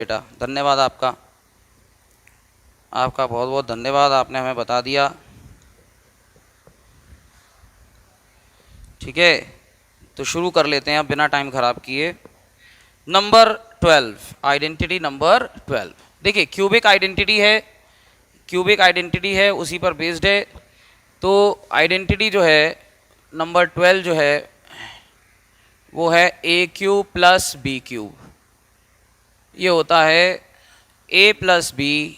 बेटा, धन्यवाद आपका। आपका बहुत बहुत धन्यवाद, आपने हमें बता दिया। ठीक है, तो शुरू कर लेते हैं अब बिना टाइम खराब किए। Number 12, identity number 12। देखिए क्यूबिक आइडेंटिटी है, क्यूबिक आइडेंटिटी है, उसी पर बेस्ड है। तो आइडेंटिटी जो है नंबर 12 जो है वो है ए क्यूब प्लस बी क्यूब। ये होता है A plus B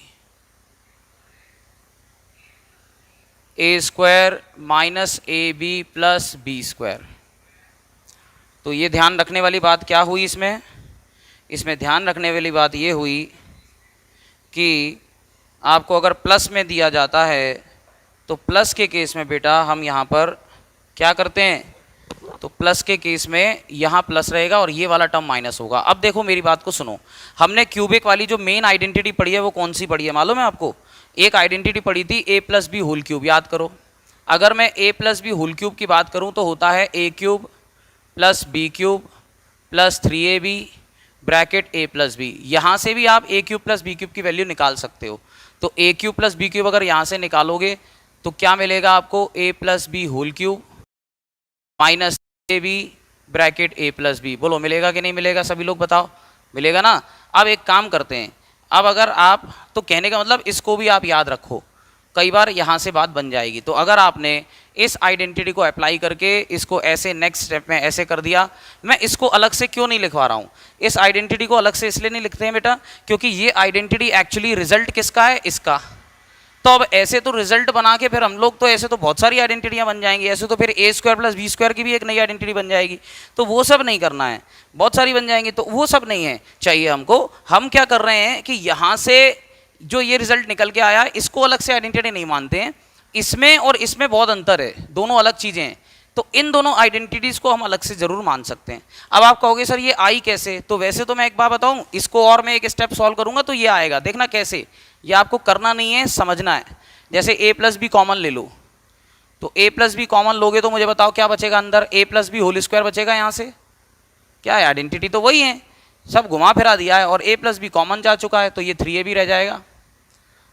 A square minus A B plus B square. तो ये ध्यान रखने वाली बात क्या हुई इसमें? इसमें ध्यान रखने वाली बात ये हुई कि आपको अगर प्लस में दिया जाता है तो प्लस के केस में बेटा हम यहाँ पर क्या करते हैं, तो प्लस के केस में यहाँ प्लस रहेगा और ये वाला टर्म माइनस होगा। अब देखो मेरी बात को सुनो, हमने क्यूबिक वाली जो मेन आइडेंटिटी पढ़ी है वो कौन सी पढ़ी है मालूम है आपको? एक आइडेंटिटी पढ़ी थी A plus B whole cube, याद करो। अगर मैं A plus B whole cube की बात करूँ तो होता है ए cube plus B cube plus 3ab bracket A plus B. यहाँ से भी आप A cube plus B cube की वैल्यू निकाल सकते हो। तो A cube plus B cube अगर यहाँ से निकालोगे तो क्या मिलेगा आपको? A plus B whole cube minus A B bracket A plus B. बोलो मिलेगा कि नहीं मिलेगा? सभी लोग बताओ, मिलेगा ना? अब एक काम करते हैं, अब अगर आप, तो कहने का मतलब इसको भी आप याद रखो, कई बार यहाँ से बात बन जाएगी। तो अगर आपने इस आइडेंटिटी को अप्लाई करके इसको ऐसे नेक्स्ट स्टेप में ऐसे कर दिया, मैं इसको अलग से क्यों नहीं लिखवा रहा हूँ? इस आइडेंटिटी को अलग से इसलिए नहीं लिखते हैं बेटा क्योंकि ये आइडेंटिटी एक्चुअली रिजल्ट किसका है? इसका। तो अब ऐसे तो रिजल्ट बना के फिर हम लोग तो ऐसे तो बहुत सारी आइडेंटिटियाँ बन जाएंगी, ऐसे तो फिर ए स्क्वायर प्लस बी स्क्वायर की भी एक नई आइडेंटिटी बन जाएगी। तो वो सब नहीं करना है, बहुत सारी बन जाएंगी, तो वो सब नहीं है चाहिए हमको। हम क्या कर रहे हैं कि यहाँ से जो ये रिजल्ट निकल के आया इसको अलग से आइडेंटिटी नहीं मानते हैं, इसमें और इसमें बहुत अंतर है, दोनों अलग चीज़ें हैं। तो इन दोनों आइडेंटिटीज़ को हम अलग से ज़रूर मान सकते हैं। अब आप कहोगे सर ये आई कैसे? तो वैसे तो मैं एक बात बताऊं, इसको और मैं एक स्टेप सॉल्व करूंगा तो ये आएगा, देखना कैसे। ये आपको करना नहीं है, समझना है। जैसे ए प्लस बी कॉमन ले लो, तो ए प्लस बी कॉमन लोगे तो मुझे बताओ क्या बचेगा अंदर? ए प्लस बी होल स्क्वायर बचेगा। यहाँ से क्या है? आइडेंटिटी तो वही है, सब घुमा फिरा दिया है और ए प्लस बी कॉमन जा चुका है, तो ये 3ab रह जाएगा।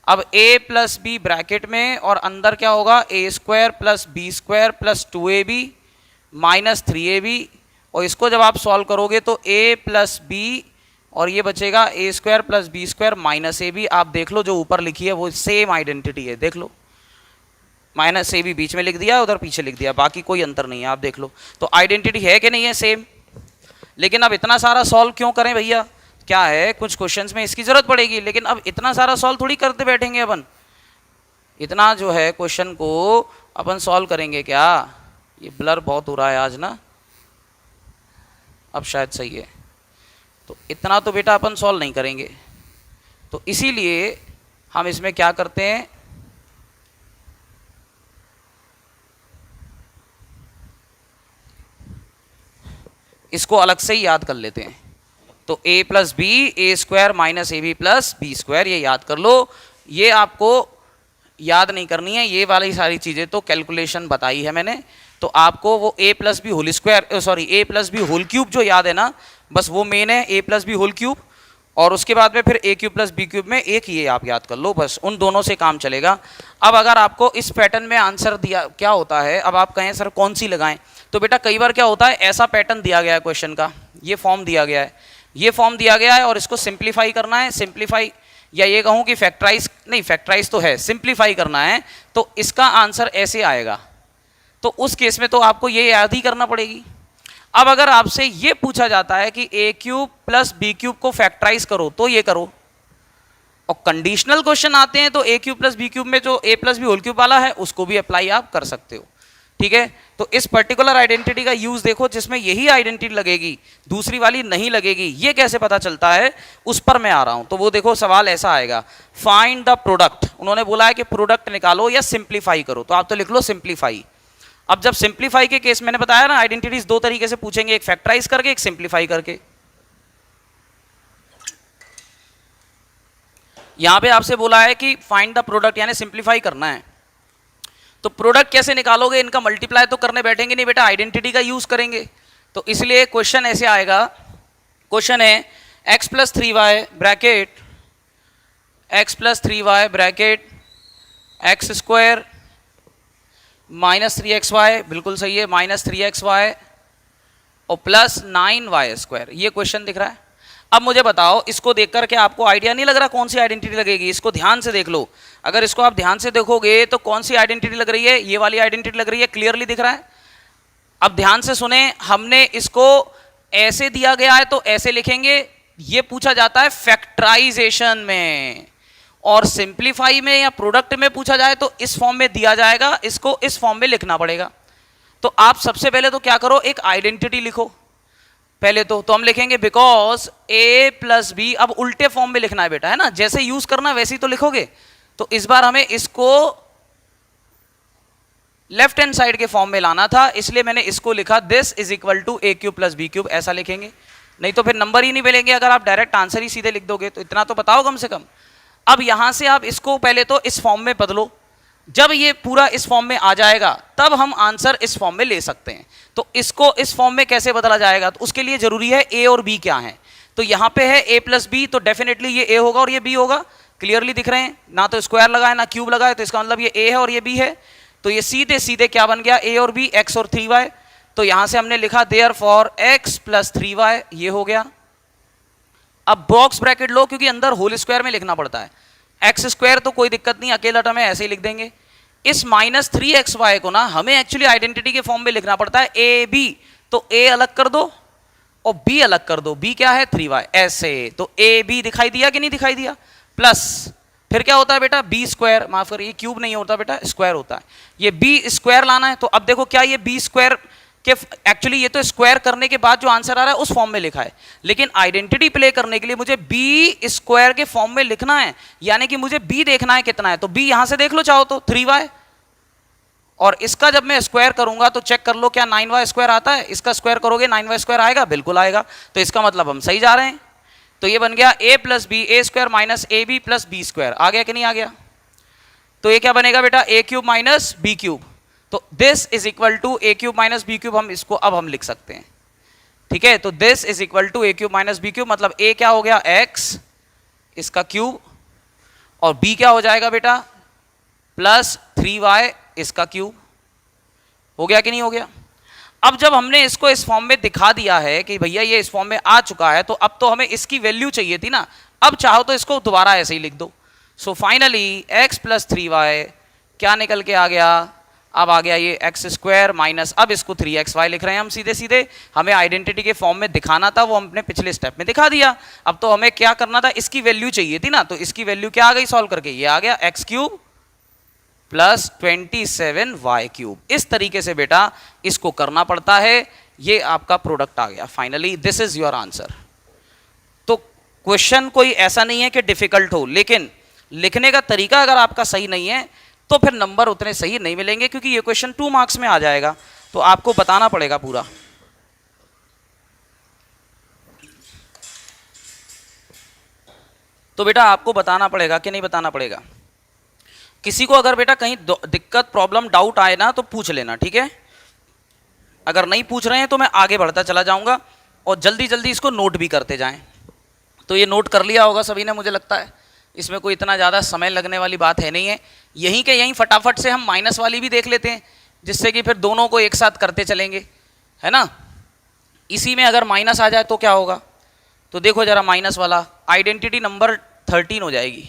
अब a प्लस बी ब्रैकेट में और अंदर क्या होगा? A square plus B square plus 2ab minus 3ab। और इसको जब आप सॉल्व करोगे तो a प्लस बी और ये बचेगा A square plus B square minus ab। आप देख लो जो ऊपर लिखी है वो सेम आइडेंटिटी है, देख लो, माइनस ab बीच में लिख दिया, उधर पीछे लिख दिया, बाकी कोई अंतर नहीं है, आप देख लो। तो आइडेंटिटी है कि नहीं है? सेम। लेकिन अब इतना सारा सॉल्व क्यों करें भैया? क्या है, कुछ क्वेश्चंस में इसकी जरूरत पड़ेगी, लेकिन अब इतना सारा सॉल्व थोड़ी करते बैठेंगे अपन। इतना जो है क्वेश्चन को अपन सॉल्व करेंगे क्या? ये ब्लर बहुत हो रहा है आज ना, अब शायद सही है। तो इतना तो बेटा अपन सॉल्व नहीं करेंगे, तो इसीलिए हम इसमें क्या करते हैं, इसको अलग से ही याद कर लेते हैं। तो a plus B A square minus A B plus B square, ये याद कर लो। ये आपको याद नहीं करनी है, ये वाली सारी चीज़ें तो कैलकुलेशन बताई है मैंने। तो आपको वो a plus B whole square, sorry a plus B whole cube जो याद है ना, बस वो मेन है a plus B whole cube. और उसके बाद में फिर a cube plus B cube में एक ये आप याद कर लो, बस उन दोनों से काम चलेगा। अब अगर आपको इस पैटर्न में आंसर दिया, क्या होता है, अब आप कहें सर कौन सी लगाएं, तो बेटा कई बार क्या होता है, ऐसा पैटर्न दिया गया है क्वेश्चन का, ये फॉर्म दिया गया है, ये फॉर्म दिया गया है और इसको सिंप्लीफाई करना है। सिंप्लीफाई या ये कहूँ कि फैक्टराइज, नहीं फैक्टराइज तो है, सिंप्लीफाई करना है, तो इसका आंसर ऐसे आएगा। तो उस केस में तो आपको ये याद ही करना पड़ेगी। अब अगर आपसे ये पूछा जाता है कि ए क्यूब प्लस बी क्यूब को फैक्टराइज करो, तो ये करो। और कंडीशनल क्वेश्चन आते हैं तो A cube plus B cube में जो ए प्लस बी होल क्यूब वाला है उसको भी अप्लाई आप कर सकते हो, ठीक है। तो इस पर्टिकुलर आइडेंटिटी का यूज देखो जिसमें यही आइडेंटिटी लगेगी, दूसरी वाली नहीं लगेगी, ये कैसे पता चलता है, उस पर मैं आ रहा हूं। तो वो देखो सवाल ऐसा आएगा, फाइंड द प्रोडक्ट। उन्होंने बोला है कि प्रोडक्ट निकालो या सिंप्लीफाई करो, तो आप तो लिख लो सिंप्लीफाई। अब जब सिंप्लीफाई के केस मैंने बताया ना, आइडेंटिटीज दो तरीके से पूछेंगे, एक फैक्टराइज करके, एक सिंप्लीफाई करके। यहां पे आपसे बोला है कि फाइंड द प्रोडक्ट यानी सिंप्लीफाई करना है, तो प्रोडक्ट कैसे निकालोगे? इनका मल्टीप्लाई तो करने बैठेंगे नहीं बेटा, आइडेंटिटी का यूज करेंगे। तो इसलिए क्वेश्चन ऐसे आएगा, क्वेश्चन है x plus 3y bracket x plus 3y bracket x square minus 3xy, बिल्कुल सही है, माइनस 3xy और प्लस 9y स्क्वायर। ये क्वेश्चन दिख रहा है। अब मुझे बताओ, इसको देख करके आपको आइडिया नहीं लग रहा कौन सी आइडेंटिटी लगेगी? इसको ध्यान से देख लो। अगर इसको आप ध्यान से देखोगे तो कौन सी आइडेंटिटी लग रही है? ये वाली आइडेंटिटी लग रही है, क्लियरली दिख रहा है। अब ध्यान से सुने, हमने इसको ऐसे दिया गया है तो ऐसे लिखेंगे। ये पूछा जाता है फैक्टराइजेशन में, और सिंप्लीफाई में या प्रोडक्ट में पूछा जाए तो इस फॉर्म में दिया जाएगा, इसको इस फॉर्म में लिखना पड़ेगा। तो आप सबसे पहले तो क्या करो, एक आइडेंटिटी लिखो पहले तो हम लिखेंगे बिकॉज a प्लस बी। अब उल्टे फॉर्म में लिखना है बेटा, है ना, जैसे यूज करना वैसे ही तो लिखोगे। तो इस बार हमें इसको लेफ्ट हैंड साइड के फॉर्म में लाना था, इसलिए मैंने इसको लिखा this is equal to A cube plus B cube, ऐसा लिखेंगे। नहीं तो फिर नंबर ही नहीं मिलेंगे अगर आप डायरेक्ट आंसर ही सीधे लिख दोगे। तो इतना तो बताओ कम से कम। अब यहां से आप इसको पहले तो इस फॉर्म में बदलो। जब ये पूरा इस फॉर्म में आ जाएगा तब हम आंसर इस फॉर्म में ले सकते हैं। तो इसको इस फॉर्म में कैसे बदला जाएगा? तो उसके लिए जरूरी है ए और बी क्या है। तो यहां पे है a प्लस बी, तो डेफिनेटली ये a होगा और ये b होगा। क्लियरली दिख रहे हैं ना, तो स्क्वायर लगा है ना क्यूब लगा है, तो इसका मतलब ये a है और ये b है। तो ये सीधे सीधे क्या बन गया, a और b, x और 3y। तो यहां से हमने लिखा देयरफॉर x प्लस 3y, ये हो गया। अब बॉक्स ब्रैकेट लो, क्योंकि अंदर होल स्क्वायर में लिखना पड़ता है। एक्स स्क्वायर तो कोई दिक्कत नहीं, अकेला टर्म है, ऐसे ही लिख देंगे। इस माइनस 3xy को ना हमें एक्चुअली आइडेंटिटी के फॉर्म में लिखना पड़ता है ए बी। तो a अलग कर दो और b अलग कर दो। b क्या है, 3y, ऐसे। तो ए बी दिखाई दिया कि नहीं दिखाई दिया? प्लस फिर क्या होता है बेटा, बी स्क्वायर, माफ करिए क्यूब नहीं होता बेटा, स्क्वायर होता है। ये बी स्क्वायर लाना है। तो अब देखो क्या ये बी स्क्वायर के, एक्चुअली ये तो स्क्वायर करने के बाद जो आंसर आ रहा है उस फॉर्म में लिखा है, लेकिन आइडेंटिटी प्ले करने के लिए मुझे बी स्क्वायर के फॉर्म में लिखना है, यानी कि मुझे बी देखना है कितना है। तो बी यहां से देख लो चाहो तो 3y, और इसका जब मैं स्क्वायर करूंगा तो चेक कर लो क्या 9y स्क्वायर आता है। इसका स्क्वायर करोगे 9y स्क्वायर आएगा, बिल्कुल आएगा। तो इसका मतलब हम सही जा रहे हैं। तो ये बन गया a plus B, A square minus A B plus B square. आ गया कि नहीं आ गया? तो ये क्या बनेगा बेटा, a cube minus B cube. तो this is equal to A cube minus B cube, हम इसको अब हम लिख सकते हैं। ठीक है, तो this is equal to A cube minus B cube, मतलब a क्या हो गया, x इसका क्यूब, और b क्या हो जाएगा बेटा, प्लस 3y इसका क्यूब। हो गया कि नहीं हो गया? अब जब हमने इसको इस फॉर्म में दिखा दिया है कि भैया ये इस फॉर्म में आ चुका है, तो अब तो हमें इसकी वैल्यू चाहिए थी ना। अब चाहो तो इसको दोबारा ऐसे ही लिख दो। So finally x plus 3y क्या निकल के आ गया, अब आ गया ये एक्स स्क्वायर माइनस, अब इसको 3xy लिख रहे हैं हम सीधे सीधे। हमें आइडेंटिटी के फॉर्म में दिखाना था, वो हमने पिछले स्टेप में दिखा दिया। अब तो हमें क्या करना था, इसकी वैल्यू चाहिए थी ना। तो इसकी वैल्यू क्या आ गई सॉल्व करके, ये आ गया x cube plus 27y cube. इस तरीके से बेटा इसको करना पड़ता है। ये आपका प्रोडक्ट आ गया। Finally this is your answer. तो क्वेश्चन कोई ऐसा नहीं है कि डिफिकल्ट हो, लेकिन लिखने का तरीका अगर आपका सही नहीं है तो फिर नंबर उतने सही नहीं मिलेंगे, क्योंकि ये क्वेश्चन 2 मार्क्स में आ जाएगा। तो आपको बताना पड़ेगा पूरा। तो बेटा आपको बताना पड़ेगा कि नहीं बताना पड़ेगा? किसी को अगर बेटा कहीं दिक्कत, प्रॉब्लम, डाउट आए ना तो पूछ लेना, ठीक है। अगर नहीं पूछ रहे हैं तो मैं आगे बढ़ता चला जाऊंगा, और जल्दी जल्दी इसको नोट भी करते जाएं। तो ये नोट कर लिया होगा सभी ने, मुझे लगता है इसमें कोई इतना ज़्यादा समय लगने वाली बात है नहीं है। यहीं के यहीं फटाफट से हम माइनस वाली भी देख लेते हैं, जिससे कि फिर दोनों को एक साथ करते चलेंगे, है ना। इसी में अगर माइनस आ जाए तो क्या होगा, तो देखो जरा माइनस वाला, आइडेंटिटी नंबर 13 हो जाएगी।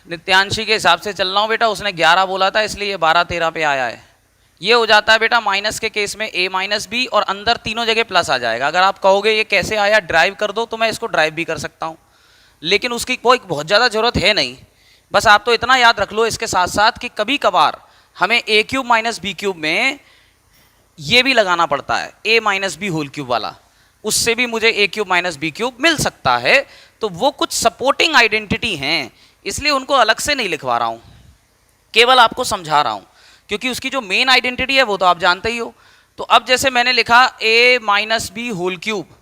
नित्यांशी के हिसाब से चल रहा हूँ बेटा, उसने 11 बोला था इसलिए ये 12-13 पे आया है। ये हो जाता है बेटा माइनस के केस में a माइनस बी, और अंदर तीनों जगह प्लस आ जाएगा। अगर आप कहोगे ये कैसे आया, ड्राइव कर दो, तो मैं इसको ड्राइव भी कर सकता हूँ, लेकिन उसकी कोई बहुत ज़्यादा ज़रूरत है नहीं। बस आप तो इतना याद रख लो इसके साथ साथ कि कभी कभार हमें a cube minus B cube में ये भी लगाना पड़ता है, a minus B whole cube वाला, उससे भी मुझे a cube minus B cube मिल सकता है। तो वो कुछ सपोर्टिंग आइडेंटिटी हैं, इसलिए उनको अलग से नहीं लिखवा रहा हूँ, केवल आपको समझा रहा हूँ, क्योंकि उसकी जो मेन आइडेंटिटी है वो तो आप जानते ही हो। तो अब जैसे मैंने लिखा a minus B whole cube,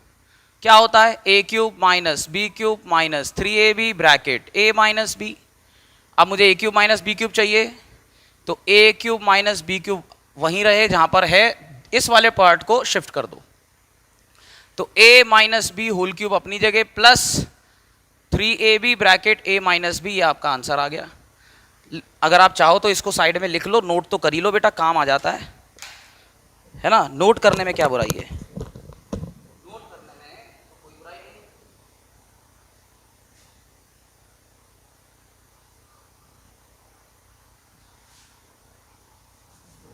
क्या होता है, a cube minus B cube minus 3ab bracket a minus b. अब मुझे a cube minus B cube चाहिए, तो a cube minus B cube वहीं रहे जहाँ पर है, इस वाले पार्ट को शिफ्ट कर दो। तो a minus B whole cube अपनी जगह plus 3ab bracket a minus b, ये आपका आंसर आ गया। अगर आप चाहो तो इसको साइड में लिख लो, नोट तो कर ही लो बेटा, काम आ जाता है ना। नोट करने में क्या बुराई है, नोट करने में तो कोई बुराई नहीं।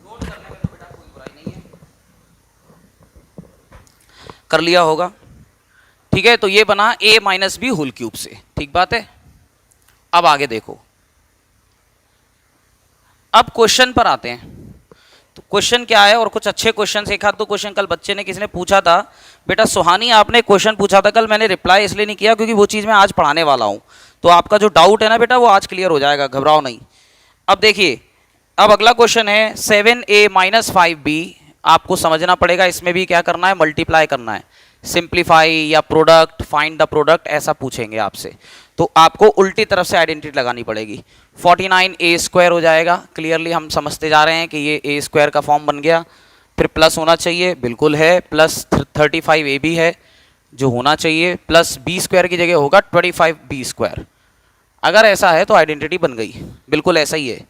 नोट करने में तो बेटा कोई बुराई नहीं है, कर लिया होगा। ठीक है, तो ये बना a minus B whole cube से, ठीक बात है। अब आगे देखो, अब क्वेश्चन पर आते हैं। तो क्वेश्चन क्या है, और कुछ अच्छे क्वेश्चन, एक आध दो क्वेश्चन कल बच्चे ने किसी ने पूछा था, बेटा सुहानी आपने क्वेश्चन पूछा था कल, मैंने रिप्लाई इसलिए नहीं किया क्योंकि वो चीज़ मैं आज पढ़ाने वाला हूँ, तो आपका जो डाउट है ना बेटा वो आज क्लियर हो जाएगा, घबराओ नहीं। अब देखिए, अब अगला क्वेश्चन है 7a माइनस 5b, आपको समझना पड़ेगा, इसमें भी क्या करना है, मल्टीप्लाई करना है, सिंप्लीफाई या प्रोडक्ट, फाइंड द प्रोडक्ट, ऐसा पूछेंगे आपसे, तो आपको उल्टी तरफ से आइडेंटिटी लगानी पड़ेगी। 49a स्क्वायर हो जाएगा, क्लियरली हम समझते जा रहे हैं कि ये a स्क्वायर का फॉर्म बन गया, फिर प्लस होना चाहिए, बिल्कुल है, प्लस 35ab है जो होना चाहिए, प्लस b स्क्वायर की जगह होगा 25b स्क्वायर। अगर ऐसा है तो आइडेंटिटी बन गई, बिल्कुल ऐसा ही है,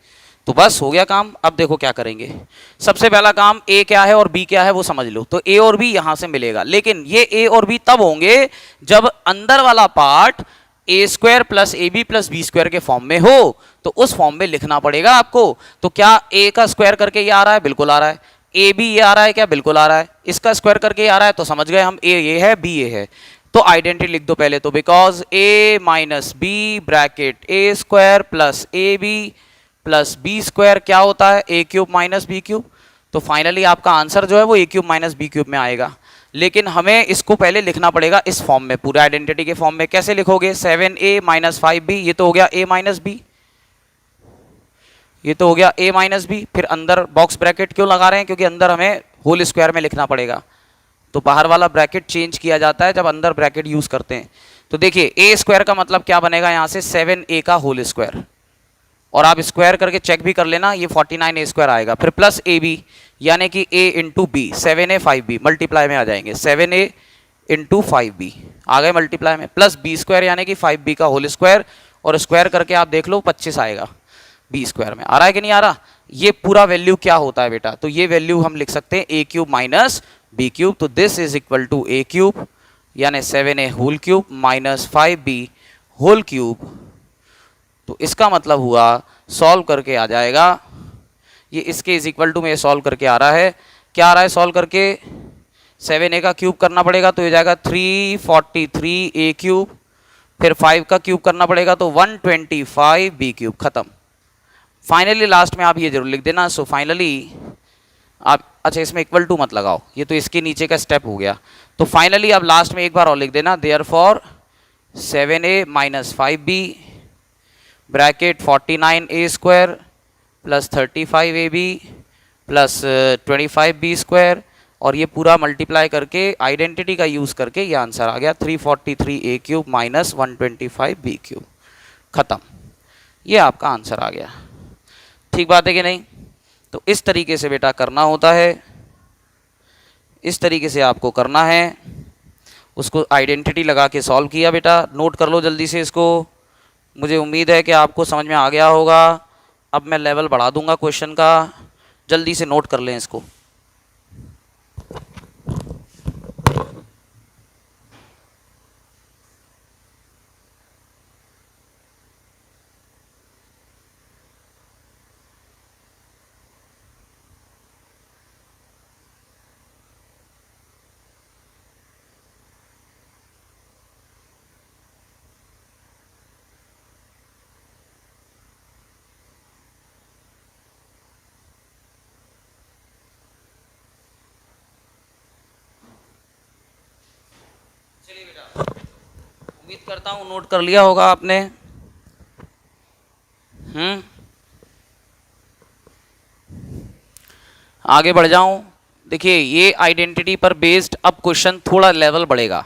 तो बस हो गया काम। अब देखो क्या करेंगे, सबसे पहला काम a क्या है और b क्या है वो समझ लो, तो a और b यहां से मिलेगा, लेकिन ये a और b तब होंगे जब अंदर वाला part a square plus a B plus B square के फॉर्म में हो, तो उस फॉर्म में लिखना पड़ेगा आपको। तो क्या a का स्क्वायर करके ये आ रहा है, बिल्कुल आ रहा है, ए बी ये आ रहा है क्या, बिल्कुल आ रहा है, इसका स्क्वायर करके ये आ रहा है, तो समझ गए हम, a ये है b ये है, तो आइडेंटिटी लिख दो पहले तो, because a minus b bracket A square plus a B plus B square क्या होता है, ए क्यूब माइनस बी क्यूब। तो फाइनली आपका आंसर जो है वो a cube minus B cube में आएगा, लेकिन हमें इसको पहले लिखना पड़ेगा इस फॉर्म में, पूरे आइडेंटिटी के फॉर्म में। कैसे लिखोगे, 7a माइनस 5b, ये तो हो गया a माइनस बी, ये तो हो गया a माइनस बी, फिर अंदर बॉक्स ब्रैकेट क्यों लगा रहे हैं, क्योंकि अंदर हमें होल स्क्वायर में लिखना पड़ेगा, तो बाहर वाला ब्रैकेट चेंज किया जाता है जब अंदर ब्रैकेट यूज करते हैं। तो देखिए a स्क्वायर का मतलब क्या बनेगा यहाँ से, 7a का होल स्क्वायर, और आप स्क्वायर करके चेक भी कर लेना, ये 49a स्क्वायर आएगा, फिर प्लस ए बी यानी कि a into B, 7a 5b multiply में आ जाएंगे, 7a इंटू 5b आ गए मल्टीप्लाई में, प्लस बी स्क्वायर यानी कि 5b का होल स्क्वायर, और स्क्वायर करके आप देख लो 25 आएगा, बी स्क्वायर में आ रहा है कि नहीं आ रहा। ये पूरा वैल्यू क्या होता है बेटा, तो ये वैल्यू हम लिख सकते हैं a cube minus B cube, तो this is equal to A cube यानी 7a whole cube minus 5b whole cube. तो इसका मतलब हुआ सॉल्व करके आ जाएगा, ये इसके इज इक्वल टू में सॉल्व करके आ रहा है, क्या आ रहा है सॉल्व करके, 7a का क्यूब करना पड़ेगा तो ये जाएगा 343a क्यूब, फिर 5 का क्यूब करना पड़ेगा तो 125b क्यूब, खत्म। फाइनली लास्ट में आप ये जरूर लिख देना, सो फाइनली आप, अच्छा इसमें इक्वल टू मत लगाओ, ये तो इसके नीचे का स्टेप हो गया, तो फाइनली आप लास्ट में एक बार और लिख देना, therefore 7a minus 5b bracket 49a square plus 35ab plus 25b square, और ये पूरा मल्टीप्लाई करके आइडेंटिटी का यूज़ करके ये आंसर आ गया 343a cube minus 125b cube, ख़त्म। ये आपका आंसर आ गया, ठीक बात है कि नहीं। तो इस तरीके से बेटा करना होता है, इस तरीके से आपको करना है, उसको आइडेंटिटी लगा के सॉल्व किया बेटा, नोट कर लो जल्दी से इसको, मुझे उम्मीद है कि आपको समझ में आ गया होगा। अब मैं लेवल बढ़ा दूंगा क्वेश्चन का, जल्दी से नोट कर लें इसको। चलिए बेटा, उम्मीद करता हूँ नोट कर लिया होगा आपने। आगे बढ़ जाऊं, देखिए ये आइडेंटिटी पर बेस्ड अब क्वेश्चन थोड़ा लेवल बढ़ेगा।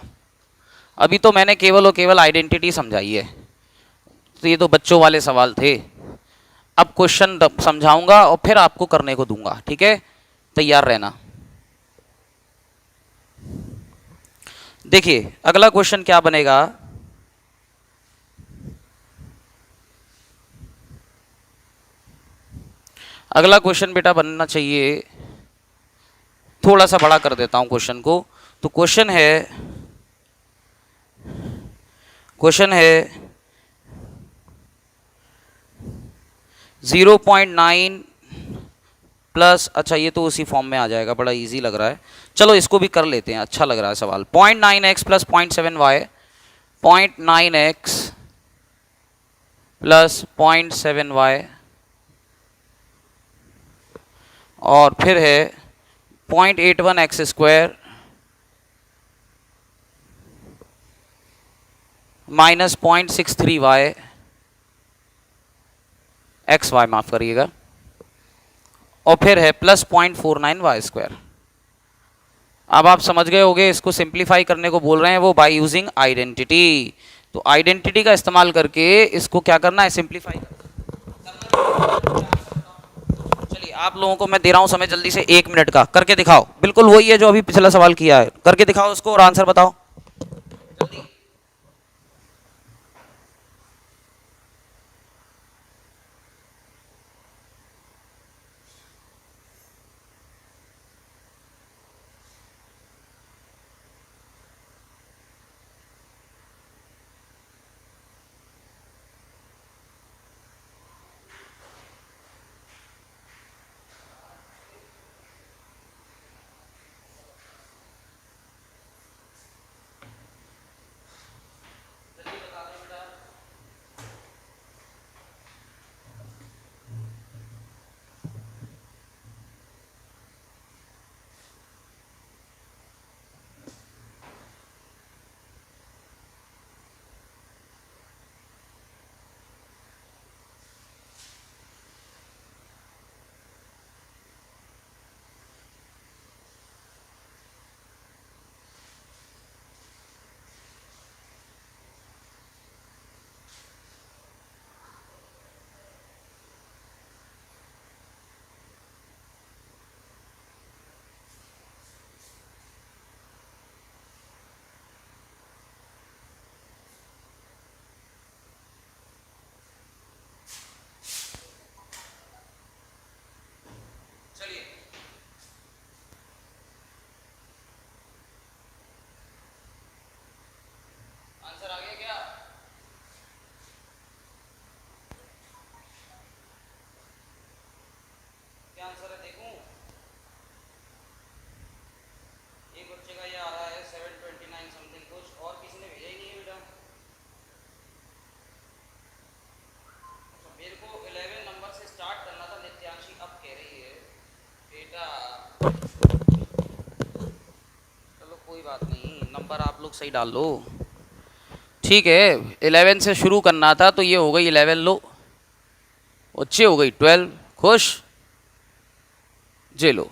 अभी तो मैंने केवल और केवल आइडेंटिटी समझाई है, तो ये तो बच्चों वाले सवाल थे। अब क्वेश्चन समझाऊंगा और फिर आपको करने को दूंगा, ठीक है, तैयार रहना। देखिए अगला क्वेश्चन क्या बनेगा, अगला क्वेश्चन बेटा बनना चाहिए, थोड़ा सा बड़ा कर देता हूं क्वेश्चन को। तो क्वेश्चन है 0.9 प्लस, अच्छा ये तो उसी फॉर्म में आ जाएगा, बड़ा इजी लग रहा है, चलो इसको भी कर लेते हैं, अच्छा लग रहा है सवाल। 0.9x plus 0.7y, 0.9x plus 0.7y, और फिर है 0.81x square minus 0.63y, x Y माफ करिएगा, और फिर है प्लस 0.49y स्क्वायर। अब आप समझ गए होंगे, इसको सिंप्लीफाई करने को बोल रहे हैं वो बाय यूजिंग आइडेंटिटी। तो आइडेंटिटी का इस्तेमाल करके इसको क्या करना है, सिंप्लीफाई करना। चलिए आप लोगों को मैं दे रहा हूं समय, जल्दी से 1 मिनट का करके दिखाओ, बिल्कुल वही है जो अभी पिछला सवाल किया है, करके दिखाओ उसको और आंसर बताओ जल्दी। चलिए आंसर आ गया क्या, क्या आंसर है देखूं। एक बच्चे का ये आ रहा है 729 समथिंग कुछ, और किसी ने भेजा ही नहीं है बेटा। अच्छा मेरे को 11 नंबर से स्टार्ट करना था, नित्यांशी अब कह रही है बेटा, चलो कोई बात नहीं, नंबर आप लोग सही डाल लो, ठीक है। 11 से शुरू करना था, तो ये हो गई 11, लो अच्छे हो गई 12, खुश, जे लो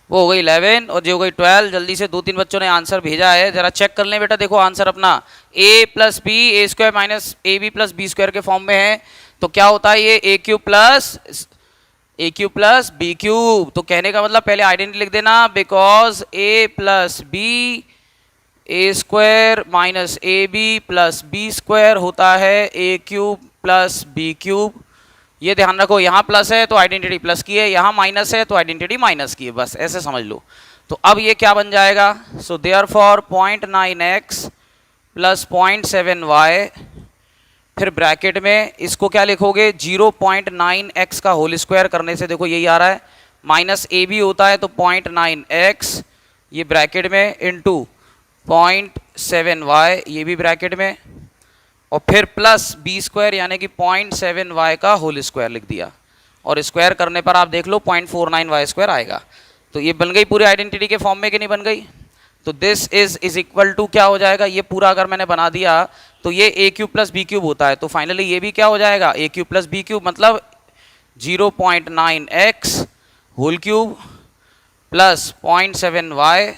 वो हो गई 11 और जे हो गई 12। जल्दी से 2-3 बच्चों ने आंसर भेजा है, जरा चेक कर लें बेटा, देखो आंसर अपना a plus B A square minus A B plus B square के फॉर्म में है। तो क्या होता है ये a cube plus B cube. तो कहने का मतलब पहले आइडेंटिटी लिख देना, because a plus B A square minus A B plus B square होता है ए क्यूब प्लस बी क्यूब। ये ध्यान रखो, यहाँ प्लस है तो आइडेंटिटी प्लस की है, यहाँ माइनस है तो आइडेंटिटी माइनस की है, बस ऐसे समझ लो। तो अब ये क्या बन जाएगा, so therefore 0.9x plus 0.7y, फिर ब्रैकेट में इसको क्या लिखोगे, 0.9x का होल स्क्वायर करने से देखो यही आ रहा है, माइनस ए भी होता है तो 0.9x ये ब्रैकेट में इंटू 0.7y ये भी ब्रैकेट में, और फिर प्लस बी स्क्वायर यानी कि 0.7y का होल स्क्वायर लिख दिया, और स्क्वायर करने पर आप देख लो 0.49y स्क्वायर आएगा। तो ये बन गई पूरी आइडेंटिटी के फॉर्म में कि नहीं बन गई। तो दिस इज इक्वल टू क्या हो जाएगा, ये पूरा अगर मैंने बना दिया तो ये a cube plus B cube होता है, तो फाइनली ये भी क्या हो जाएगा, a cube plus B cube, मतलब 0.9x whole cube plus 0.7y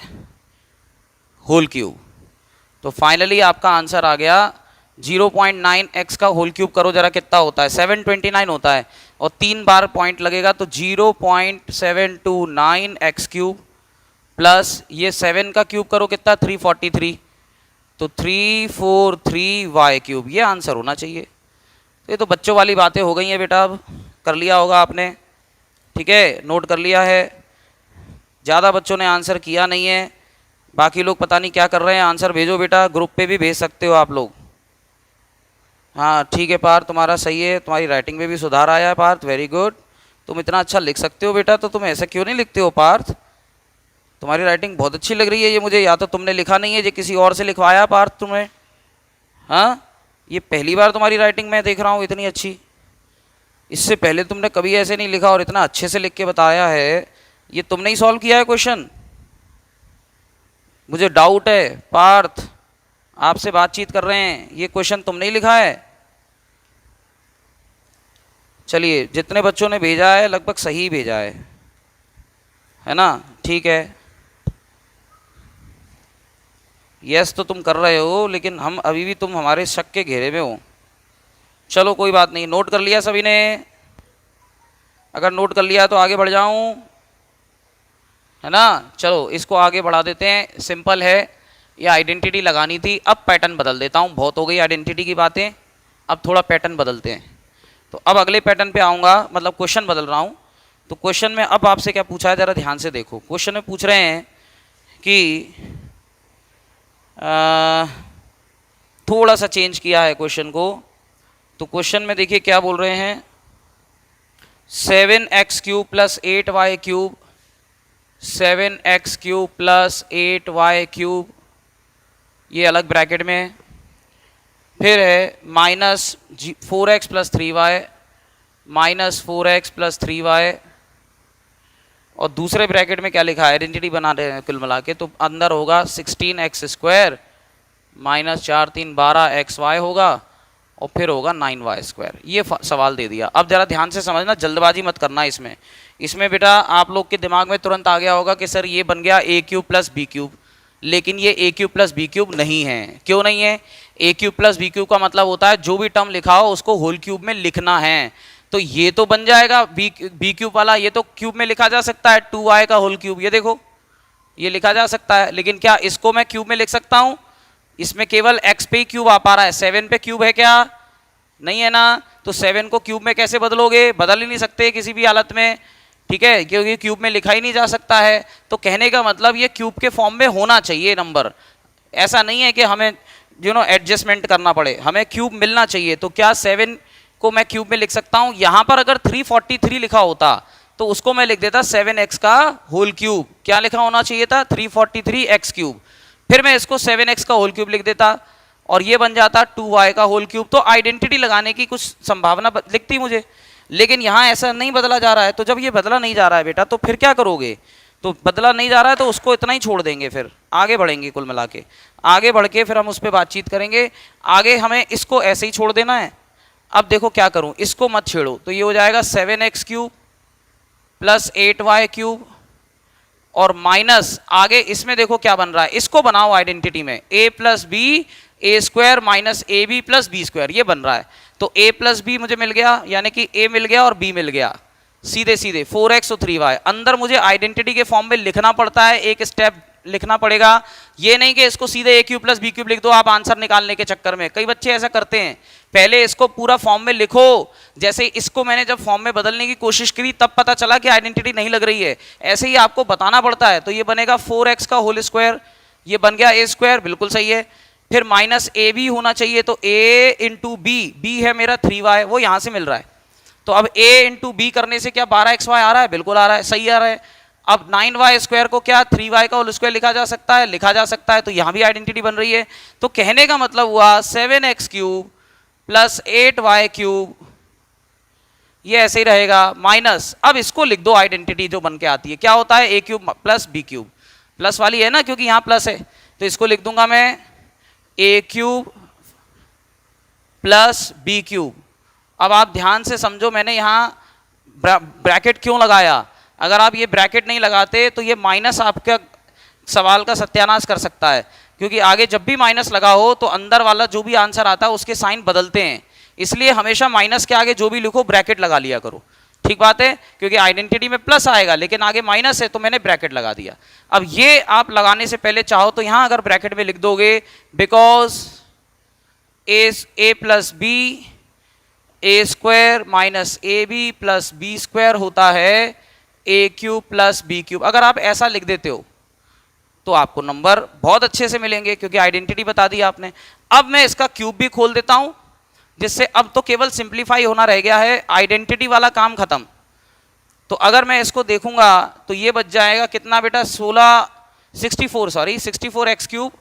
whole cube. तो फाइनली आपका आंसर आ गया 0.9x का होल क्यूब करो जरा कितना होता है, 729 होता है, और 3 बार पॉइंट लगेगा तो 0.729x क्यूब प्लस ये 7 का क्यूब करो कितना 343, तो 343y क्यूब, ये आंसर होना चाहिए। तो ये तो बच्चों वाली बातें हो गई हैं बेटा, अब कर लिया होगा आपने, ठीक है, नोट कर लिया है। ज़्यादा बच्चों ने आंसर किया नहीं है, बाकी लोग पता नहीं क्या कर रहे हैं। आंसर भेजो बेटा, ग्रुप पे भी भेज सकते हो आप लोग। हाँ ठीक है पार्थ, तुम्हारा सही है, तुम्हारी राइटिंग में भी सुधार आया है पार्थ, वेरी गुड। तुम इतना अच्छा लिख सकते हो बेटा, तो तुम ऐसा क्यों नहीं लिखते हो पार्थ? तुम्हारी राइटिंग बहुत अच्छी लग रही है ये मुझे, या तो तुमने लिखा नहीं है, ये किसी और से लिखवाया पार्थ तुम्हें? हाँ, ये पहली बार तुम्हारी राइटिंग मैं देख रहा हूँ इतनी अच्छी। इससे पहले तुमने कभी ऐसे नहीं लिखा और इतना अच्छे से लिख के बताया है। ये तुमने ही सॉल्व किया है क्वेश्चन? मुझे डाउट है पार्थ, आपसे बातचीत कर रहे हैं, ये क्वेश्चन तुमने ही लिखा है? चलिए, जितने बच्चों ने भेजा है लगभग सही भेजा है ना? ठीक है, यस तो तुम कर रहे हो, लेकिन हम अभी भी तुम हमारे शक के घेरे में हो। चलो कोई बात नहीं, नोट कर लिया सभी ने? अगर नोट कर लिया तो आगे बढ़ जाऊं, है ना? चलो इसको आगे बढ़ा देते हैं, सिंपल है, ये आइडेंटिटी लगानी थी। अब पैटर्न बदल देता हूँ, बहुत हो गई आइडेंटिटी की बातें, अब थोड़ा पैटर्न बदलते हैं। तो अब अगले पैटर्न पे आऊँगा, मतलब क्वेश्चन बदल रहा हूँ। तो क्वेश्चन में अब आपसे क्या पूछा है, ज़रा ध्यान से देखो। क्वेश्चन में पूछ रहे हैं कि थोड़ा सा चेंज किया है क्वेश्चन को। तो क्वेश्चन में देखिए क्या बोल रहे हैं, 7x cube plus 8y cube, 7x cube plus 8y cube, ये अलग ब्रैकेट में है। फिर है minus 4x plus 3y, minus 4x plus 3y, और दूसरे ब्रैकेट में क्या लिखा है, आइडेंटिटी बना रहे हैं कुल मिला के, तो अंदर होगा 16x स्क्वायर माइनस 4 3 12xy होगा, और फिर होगा 9y स्क्वायर। ये सवाल दे दिया। अब ज़रा ध्यान से समझना, जल्दबाजी मत करना इसमें बेटा आप लोग के दिमाग में तुरंत आ गया होगा कि सर ये बन गया a cube plus B cube, लेकिन ये a cube plus B cube नहीं है। क्यों नहीं है? a cube plus B cube का मतलब होता है जो भी टर्म लिखा हो उसको होल क्यूब में लिखना है। तो ये तो बन जाएगा बी क्यूब वाला, ये तो क्यूब में लिखा जा सकता है, 2y का होल क्यूब, ये देखो ये लिखा जा सकता है। लेकिन क्या इसको मैं क्यूब में लिख सकता हूँ? इसमें केवल x पे ही क्यूब आ पा रहा है, 7 पे क्यूब है क्या? नहीं है ना। तो 7 को क्यूब में कैसे बदलोगे? बदल ही नहीं सकते किसी भी हालत में, ठीक है, क्योंकि क्यूब में लिखा ही नहीं जा सकता है। तो कहने का मतलब ये क्यूब के फॉर्म में होना चाहिए नंबर, ऐसा नहीं है कि हमें एडजस्टमेंट करना पड़े, हमें क्यूब मिलना चाहिए। तो क्या 7 को मैं क्यूब में लिख सकता हूँ? यहाँ पर अगर 343 लिखा होता तो उसको मैं लिख देता 7x का होल क्यूब। क्या लिखा होना चाहिए था? 343x cube. फिर मैं इसको 7x का होल क्यूब लिख देता और ये बन जाता 2y का होल क्यूब। तो आइडेंटिटी लगाने की कुछ संभावना दिखती मुझे, लेकिन यहाँ ऐसा नहीं बदला जा रहा है। तो जब ये बदला नहीं जा रहा है बेटा, तो फिर क्या करोगे? तो बदला नहीं जा रहा है तो उसको इतना ही छोड़ देंगे, फिर आगे बढ़ेंगे। कुल मिला के आगे बढ़ के फिर हम उस पर बातचीत करेंगे। आगे हमें इसको ऐसे ही छोड़ देना है। अब देखो क्या करूं, इसको मत छेड़ो, तो ये हो जाएगा 7x cube plus 8y cube, और माइनस आगे इसमें देखो क्या बन रहा है, इसको बनाओ आइडेंटिटी में, a plus B A square minus A B plus B square, ये बन रहा है। तो a प्लस बी मुझे मिल गया, यानी कि a मिल गया और b मिल गया, सीधे सीधे 4x और 3y। अंदर मुझे आइडेंटिटी के फॉर्म में लिखना पड़ता है, एक स्टेप लिखना पड़ेगा। ये नहीं कि इसको सीधे a cube plus B cube लिख दो आप आंसर निकालने के चक्कर में। कई बच्चे ऐसा करते हैं, पहले इसको पूरा फॉर्म में लिखो। जैसे इसको मैंने जब फॉर्म में बदलने की कोशिश करी तब पता चला कि आइडेंटिटी नहीं लग रही है, ऐसे ही आपको बताना पड़ता है। तो ये बनेगा 4x का होल स्क्वायर, ये बन गया a स्क्वायर, बिल्कुल सही है। फिर माइनस ए बी होना चाहिए, तो a इंटू बी, बी है मेरा 3y, वो यहां से मिल रहा है। तो अब a इंटू बी करने से क्या 12xy आ रहा है? बिल्कुल आ रहा है, सही आ रहा है। अब 9y स्क्वायर को क्या 3y का होल स्क्वायर लिखा जा सकता है? लिखा जा सकता है। तो यहां भी आइडेंटिटी बन रही है। तो कहने का मतलब हुआ 7x cube plus 8y cube, ये ऐसे ही रहेगा, माइनस अब इसको लिख दो आइडेंटिटी जो बन के आती है, क्या होता है? a cube plus B cube, प्लस वाली है ना क्योंकि यहां प्लस है। तो इसको लिख दूंगा मैं a cube plus B cube. अब आप ध्यान से समझो, मैंने यहां ब्रैकेट क्यों लगाया? अगर आप ये ब्रैकेट नहीं लगाते तो ये माइनस आपका सवाल का सत्यानाश कर सकता है, क्योंकि आगे जब भी माइनस लगा हो तो अंदर वाला जो भी आंसर आता है उसके साइन बदलते हैं। इसलिए हमेशा माइनस के आगे जो भी लिखो ब्रैकेट लगा लिया करो, ठीक बात है, क्योंकि आइडेंटिटी में प्लस आएगा लेकिन आगे माइनस है तो मैंने ब्रैकेट लगा दिया। अब ये आप लगाने से पहले चाहो तो यहां अगर ब्रैकेट में लिख दोगे because A plus B A square minus A B plus B square होता है ए क्यूब प्लस बी क्यूब, अगर आप ऐसा लिख देते हो तो आपको नंबर बहुत अच्छे से मिलेंगे क्योंकि आइडेंटिटी बता दी आपने। अब मैं इसका क्यूब भी खोल देता हूं, जिससे अब तो केवल सिंप्लीफाई होना रह गया है, आइडेंटिटी वाला काम खत्म। तो अगर मैं इसको देखूंगा तो ये बच जाएगा कितना बेटा, 64 एक्स क्यूब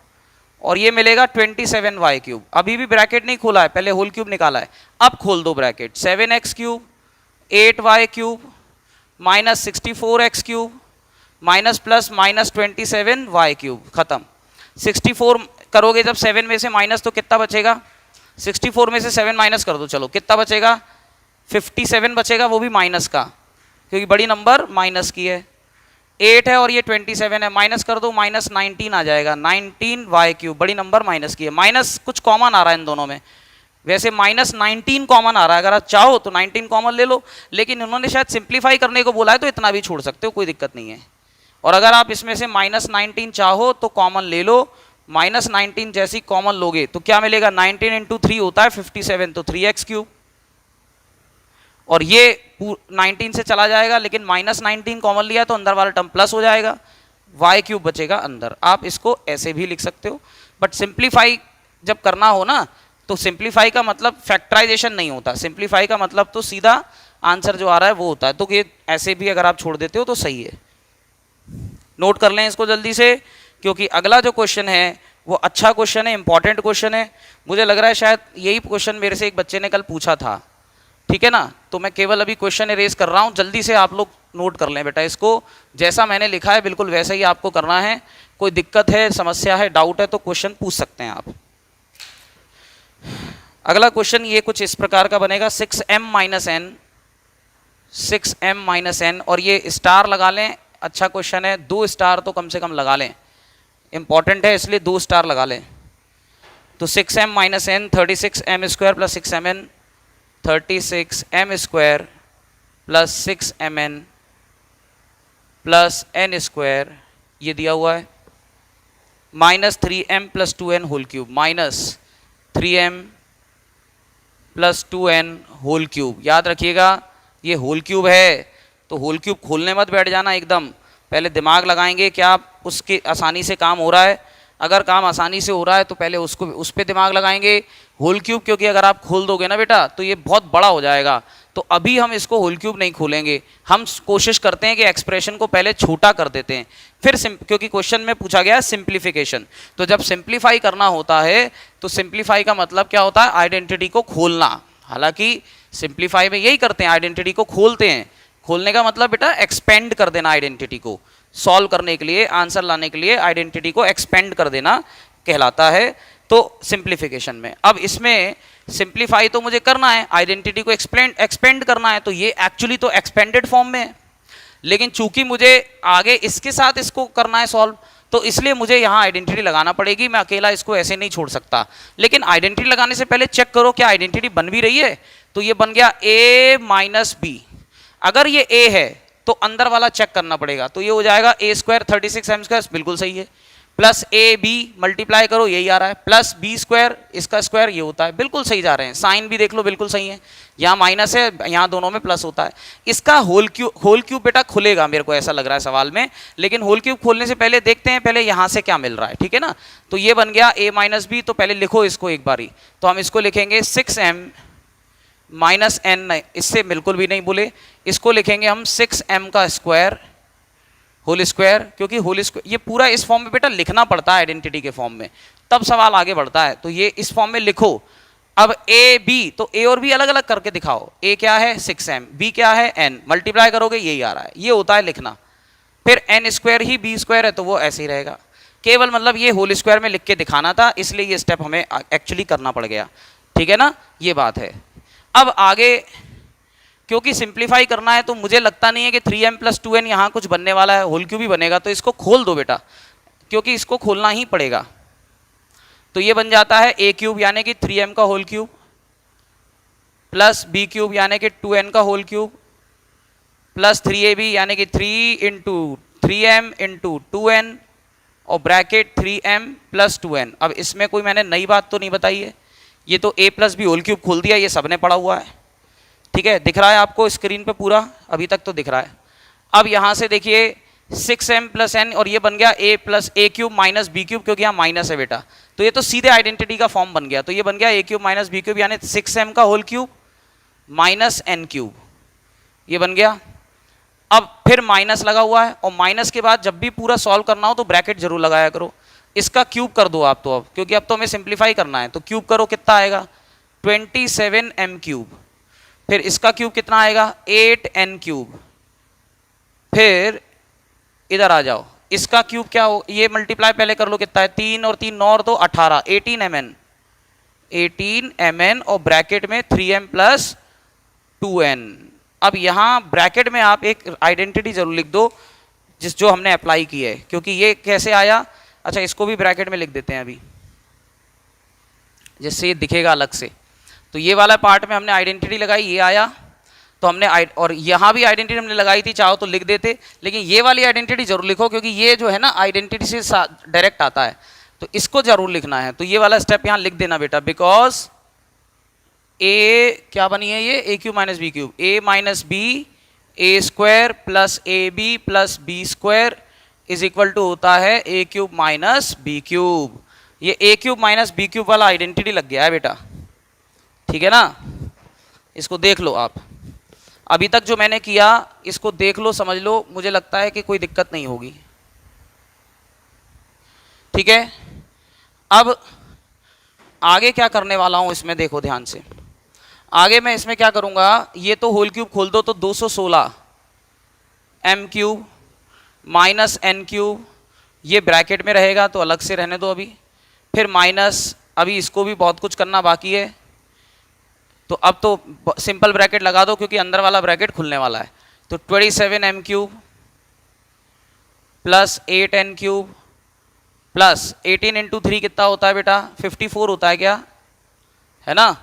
और ये मिलेगा 27 वाई क्यूब। अभी भी ब्रैकेट नहीं खोला है, पहले होल क्यूब निकाला है, अब खोल दो bracket. 7 x cube 8 y cube minus 64 x cube minus plus minus 27 y cube, खत्म। 64 करोगे जब 7 में से माइनस तो कितना बचेगा, 64 में से 7 माइनस कर दो, चलो कितना बचेगा, 57 बचेगा, वो भी माइनस का क्योंकि बड़ी नंबर माइनस की है। 8 है और ये 27 है, माइनस कर दो, माइनस 19 आ जाएगा, 19 वाई क्यूब, बड़ी नंबर माइनस की है। माइनस कुछ कॉमन आ रहा है इन दोनों में, वैसे माइनस 19 कॉमन आ रहा है, अगर आप चाहो तो 19 कॉमन ले लो, लेकिन उन्होंने शायद सिंप्लीफाई करने को बोला है तो इतना भी छोड़ सकते हो, कोई दिक्कत नहीं है। और अगर आप इसमें से माइनस 19 चाहो तो कॉमन ले लो, माइनस 19 जैसी कॉमन लोगे तो क्या मिलेगा, 19 इंटू 3 होता है 57, तो 3x क्यूब, और ये 19 से चला जाएगा लेकिन माइनस 19 कॉमन लिया तो अंदर वाला टर्म प्लस हो जाएगा, y क्यूब बचेगा अंदर। आप इसको ऐसे भी लिख सकते हो, बट सिंप्लीफाई जब करना हो ना तो सिंप्लीफाई का मतलब फैक्टराइजेशन नहीं होता, सिंप्लीफाई का मतलब तो सीधा आंसर जो आ रहा है वो होता है। तो ये ऐसे भी अगर आप छोड़ देते हो तो सही है। नोट कर लें इसको जल्दी से, क्योंकि अगला जो क्वेश्चन है वो अच्छा क्वेश्चन है, इंपॉर्टेंट क्वेश्चन है। मुझे लग रहा है शायद यही क्वेश्चन मेरे से एक बच्चे ने कल पूछा था, ठीक है ना, तो मैं केवल अभी क्वेश्चन इरेज कर रहा हूँ, जल्दी से आप लोग नोट कर लें बेटा इसको, जैसा मैंने लिखा है बिल्कुल वैसा ही आपको करना है। कोई दिक्कत है, समस्या है, डाउट है तो क्वेश्चन पूछ सकते हैं आप। अगला क्वेश्चन ये कुछ इस प्रकार का बनेगा, 6m माइनस n और ये स्टार लगा लें, अच्छा क्वेश्चन है, 2 स्टार तो कम से कम लगा लें, इंपॉर्टेंट है इसलिए 2 स्टार लगा लें। तो 6m minus n 36m square plus 6mn 36m square plus 6mn plus n square, ये दिया हुआ है, minus 3m plus 2n whole cube, minus 3m plus 2n whole cube. याद रखिएगा ये होल क्यूब है तो होल क्यूब खोलने मत बैठ जाना एकदम, पहले दिमाग लगाएंगे क्या उसके आसानी से काम हो रहा है। अगर काम आसानी से हो रहा है तो पहले उसको उस पर दिमाग लगाएंगे होल क्यूब, क्योंकि अगर आप खोल दोगे ना बेटा तो ये बहुत बड़ा हो जाएगा। तो अभी हम इसको होल क्यूब नहीं खोलेंगे, हम कोशिश करते हैं कि एक्सप्रेशन को पहले छोटा कर देते हैं, फिर क्योंकि क्वेश्चन में पूछा गया है सिंप्लीफिकेशन, तो जब सिंप्लीफाई करना होता है तो सिंप्लीफाई का मतलब क्या होता है, आइडेंटिटी को खोलना। हालांकि सिंप्लीफाई में यही करते हैं, आइडेंटिटी को खोलते हैं। खोलने का मतलब बेटा एक्सपेंड कर देना, आइडेंटिटी को सॉल्व करने के लिए, आंसर लाने के लिए आइडेंटिटी को एक्सपेंड कर देना कहलाता है तो सिंप्लीफिकेशन में। अब इसमें सिंप्लीफाई तो मुझे करना है, आइडेंटिटी को एक्सपेंड करना है, तो ये एक्चुअली तो एक्सपेंडेड फॉर्म में है, लेकिन चूंकि मुझे आगे इसके साथ इसको करना है सॉल्व, तो इसलिए मुझे यहाँ आइडेंटिटी लगाना पड़ेगी, मैं अकेला इसको ऐसे नहीं छोड़ सकता। लेकिन आइडेंटिटी लगाने से पहले चेक करो क्या आइडेंटिटी बन भी रही है, तो ये बन गया a माइनस बी। अगर ये a है तो अंदर वाला चेक करना पड़ेगा, तो ये हो जाएगा a स्क्वायर 36m स्क्वायर, बिल्कुल सही है, प्लस ए बी मल्टीप्लाई करो यही आ रहा है, प्लस बी स्क्वायर इसका स्क्वायर ये होता है, बिल्कुल सही जा रहे हैं। साइन भी देख लो बिल्कुल सही है, यहाँ माइनस है यहाँ दोनों में प्लस होता है। इसका होल क्यूब बेटा खुलेगा मेरे को ऐसा लग रहा है सवाल में, लेकिन होल क्यूब खोलने से पहले देखते हैं पहले यहाँ से क्या मिल रहा है, ठीक है ना। तो ये बन गया a माइनस बी, तो पहले लिखो इसको एक बारी, तो हम इसको लिखेंगे 6m माइनस n, इससे बिल्कुल भी नहीं बोले, इसको लिखेंगे हम 6m का स्क्वायर होल स्क्वायर, क्योंकि होल स्क्वायर ये पूरा इस फॉर्म में बेटा लिखना पड़ता है आइडेंटिटी के फॉर्म में, तब सवाल आगे बढ़ता है, तो ये इस फॉर्म में लिखो। अब a b, तो a और b अलग अलग करके दिखाओ, a क्या है 6m, b क्या है n, मल्टीप्लाई करोगे यही आ रहा है, ये होता है लिखना। फिर n स्क्वायर ही b स्क्वायर है तो वो ऐसे ही रहेगा, केवल मतलब ये होल स्क्वायर में लिख के दिखाना था, इसलिए ये स्टेप हमें एक्चुअली करना पड़ गया, ठीक है ना, ये बात है। अब आगे क्योंकि सिंप्लीफाई करना है तो मुझे लगता नहीं है कि 3m प्लस 2n यहाँ कुछ बनने वाला है, होल क्यूब ही बनेगा, तो इसको खोल दो बेटा, क्योंकि इसको खोलना ही पड़ेगा। तो ये बन जाता है a क्यूब यानी कि 3m का whole cube plus b cube यानी कि 2n का होल क्यूब प्लस 3ab यानी कि 3 इंटू 3m इंटू 2n और ब्रैकेट 3m प्लस 2n। अब इसमें कोई मैंने नई बात तो नहीं बताई है, ये तो a plus B whole cube खोल दिया, ये सबने पढ़ा हुआ है। ठीक है, दिख रहा है आपको स्क्रीन पे पूरा, अभी तक तो दिख रहा है। अब यहां से देखिए 6m प्लस n और ये बन गया a plus a cube minus B cube, क्योंकि यहाँ माइनस है बेटा, तो ये तो सीधे आइडेंटिटी का फॉर्म बन गया। तो ये बन गया a cube minus B cube यानी 6m का whole cube minus n cube, ये बन गया। अब फिर माइनस लगा हुआ है, और माइनस के बाद जब भी पूरा सॉल्व करना हो तो ब्रैकेट जरूर लगाया करो। इसका क्यूब कर दो आप तो, अब क्योंकि अब तो हमें सिंप्लीफाई करना है, तो क्यूब करो, कितना आएगा 27m क्यूब। फिर इसका क्यूब कितना आएगा 8n क्यूब। फिर इधर आ जाओ, इसका क्यूब क्या हो, ये मल्टीप्लाई पहले कर लो, कितना है 3 और 3 9 और 2 18, 18mn और ब्रैकेट में 3m प्लस 2n। अब यहां ब्रैकेट में आप एक आइडेंटिटी जरूर लिख दो जो हमने अप्लाई की है, क्योंकि ये कैसे आया। अच्छा, इसको भी ब्रैकेट में लिख देते हैं अभी, जिससे ये दिखेगा अलग से। तो ये वाला पार्ट में हमने आइडेंटिटी लगाई, ये आया, तो हमने और यहाँ भी आइडेंटिटी हमने लगाई थी, चाहो तो लिख देते, लेकिन ये वाली आइडेंटिटी जरूर लिखो, क्योंकि ये जो है ना आइडेंटिटी से डायरेक्ट आता है, तो इसको जरूर लिखना है। तो ये वाला स्टेप यहाँ लिख देना बेटा, बिकॉज ए क्या बनी है ये a cube minus B cube, a minus b A square plus a B plus B square is equal to होता है a cube minus B cube. ये a cube minus B cube वाला आइडेंटिटी लग गया है बेटा, ठीक है ना। इसको देख लो आप, अभी तक जो मैंने किया इसको देख लो, समझ लो, मुझे लगता है कि कोई दिक्कत नहीं होगी। ठीक है, अब आगे क्या करने वाला हूं इसमें देखो ध्यान से। आगे मैं इसमें क्या करूंगा, ये तो होल क्यूब खोल दो, तो 216 m cube minus n cube, ये ब्रैकेट में रहेगा तो अलग से रहने दो अभी। फिर माइनस, अभी इसको भी बहुत कुछ करना बाकी है, तो अब तो सिंपल ब्रैकेट लगा दो क्योंकि अंदर वाला ब्रैकेट खुलने वाला है। तो 27m cube plus 8n cube plus 18 into 3 कितना होता है बेटा 54 होता है क्या, है ना,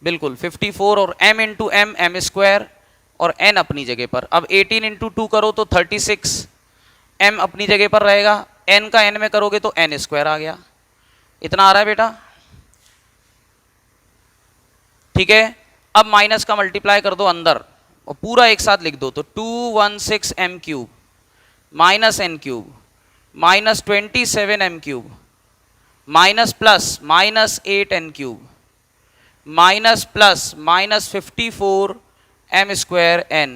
बिल्कुल 54, और m into m m square और n अपनी जगह पर। अब 18 इंटू 2 करो तो 36, m अपनी जगह पर रहेगा, n का n में करोगे तो n स्क्वायर आ गया, इतना आ रहा है बेटा। ठीक है, अब माइनस का मल्टीप्लाई कर दो अंदर और पूरा एक साथ लिख दो, तो 216m cube minus n cube minus 27m cube minus plus minus 8n cube minus plus minus 54m square n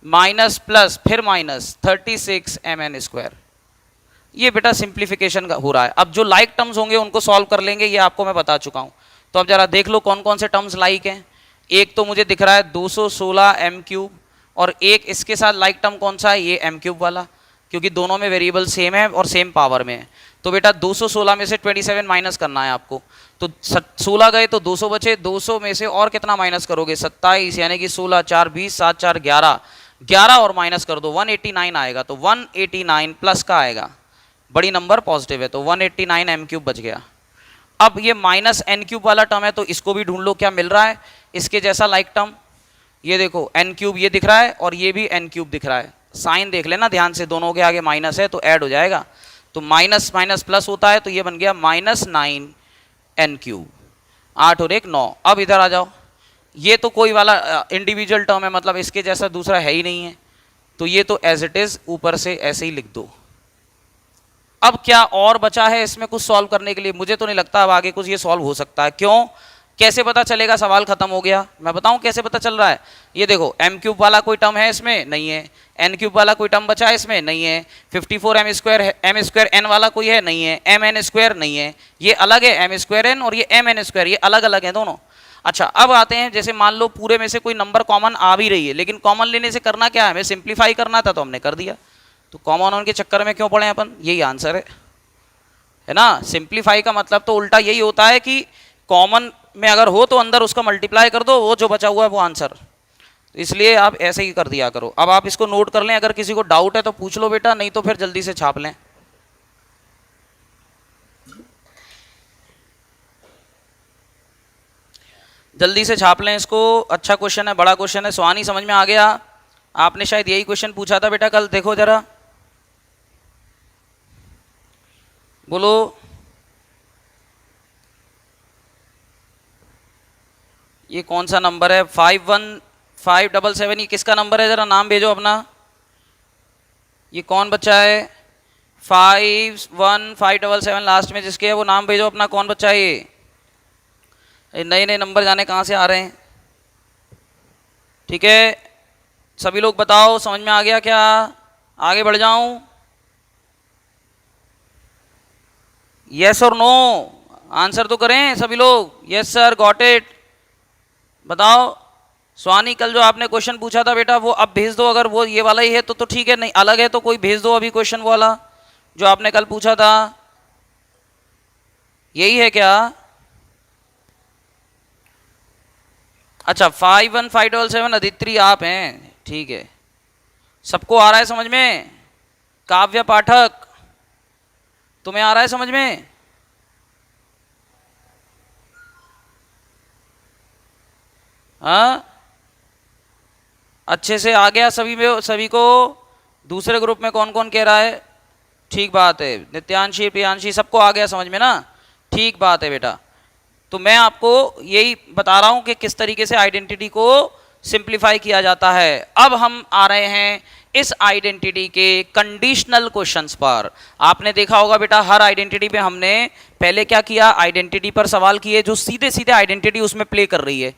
minus plus फिर माइनस 36mn स्क्वायर। ये बेटा सिंप्लीफिकेशन का हो रहा है। अब जो लाइक टर्म्स होंगे उनको सॉल्व कर लेंगे, ये आपको मैं बता चुका हूं। तो अब जरा देख लो कौन कौन से टर्म्स लाइक हैं। एक तो मुझे दिख रहा है 216m क्यूब, और एक इसके साथ लाइक टर्म कौन सा है, ये m क्यूब वाला, क्योंकि दोनों में वेरिएबल सेम है और सेम पावर में है। तो बेटा 216 में से 27 माइनस करना है आपको, तो 16 गए तो 200 बचे, 200 में से और कितना माइनस करोगे 27, यानी कि 16 4 20 7 4 11, 11 और माइनस कर दो 189 आएगा। तो 189 प्लस का आएगा, बड़ी नंबर पॉजिटिव है, तो 189 m क्यूब बच गया। अब ये माइनस n क्यूब वाला टर्म है, तो इसको भी ढूंढ लो क्या मिल रहा है इसके जैसा लाइक टर्म। ये देखो n क्यूब ये दिख रहा है और ये भी n क्यूब दिख रहा है, साइन देख लेना ध्यान से, दोनों के आगे माइनस है तो ऐड हो जाएगा, तो माइनस माइनस प्लस होता है, तो ये बन गया माइनस 9n क्यूब, 8 और 1 9। अब इधर आ जाओ, ये तो कोई वाला इंडिविजुअल टर्म है, मतलब इसके जैसा दूसरा है ही नहीं है, तो ये तो एज इट इज ऊपर से ऐसे ही लिख दो। अब क्या और बचा है इसमें कुछ सॉल्व करने के लिए, मुझे तो नहीं लगता अब आगे कुछ ये सॉल्व हो सकता है। क्यों, कैसे पता चलेगा सवाल खत्म हो गया, मैं बताऊं कैसे पता चल रहा है। ये देखो m क्यूब वाला कोई टर्म है इसमें, नहीं है, n क्यूब वाला कोई टर्म बचा है इसमें, नहीं है, 54m स्क्वायर n वाला कोई है, नहीं है, mn स्क्वायर नहीं है, ये अलग है m स्क्वायर n और ये mn स्क्वायर, ये अलग अलग है दोनों। अच्छा, अब आते हैं, जैसे मान लो पूरे में से कोई नंबर कॉमन आ भी रही है, लेकिन कॉमन लेने से करना क्या है, हमें सिंप्लीफाई करना था तो हमने कर दिया, तो कॉमन होने के चक्कर में क्यों पड़े अपन, यही आंसर है ना। सिंप्लीफाई का मतलब तो उल्टा यही होता है कि कॉमन में अगर हो तो अंदर उसका मल्टीप्लाई कर दो, वो जो बचा हुआ है वो आंसर, इसलिए आप ऐसे ही कर दिया करो। अब आप इसको नोट कर लें, अगर किसी को डाउट है तो पूछ लो बेटा, नहीं तो फिर जल्दी से छाप लें। जल्दी से छाप लें इसको, अच्छा क्वेश्चन है, बड़ा क्वेश्चन है। स्वानी समझ में आ गया, आपने शायद यही क्वेश्चन पूछा था बेटा कल, देखो जरा, बोलो। ये कौन सा नंबर है? 51577, ये किसका नंबर है? जरा नाम भेजो अपना। ये कौन बच्चा है? 51577 लास्ट में जिसके है वो नाम भेजो अपना। कौन बच्चा है ये? नए नए नंबर जाने कहाँ से आ रहे हैं। ठीक है, सभी लोग बताओ, समझ में आ गया क्या? आगे बढ़ जाऊं? यस और नो आंसर तो करें सभी लोग। Yes sir, got it. बताओ स्वानी, कल जो आपने क्वेश्चन पूछा था बेटा वो अब भेज दो। अगर वो ये वाला ही है तो ठीक है, नहीं अलग है तो कोई भेज दो अभी क्वेश्चन वाला जो आपने कल पूछा था। यही है क्या? अच्छा, 51577 अदित्री आप हैं, ठीक है। सबको आ रहा है समझ में? काव्य पाठक, तुम्हें आ रहा है समझ में? हाँ, अच्छे से आ गया सभी में, सभी को? दूसरे ग्रुप में कौन कौन कह रहा है? ठीक बात है, नित्यांशी, प्रियांशी, सबको आ गया समझ में ना? ठीक बात है बेटा। तो मैं आपको यही बता रहा हूं कि किस तरीके से आइडेंटिटी को सिंप्लीफाई किया जाता है। अब हम आ रहे हैं इस आइडेंटिटी के कंडीशनल क्वेश्चंस पर। आपने देखा होगा बेटा हर आइडेंटिटी पे हमने पहले क्या किया, आइडेंटिटी पर सवाल किए जो सीधे सीधे आइडेंटिटी उसमें प्ले कर रही है,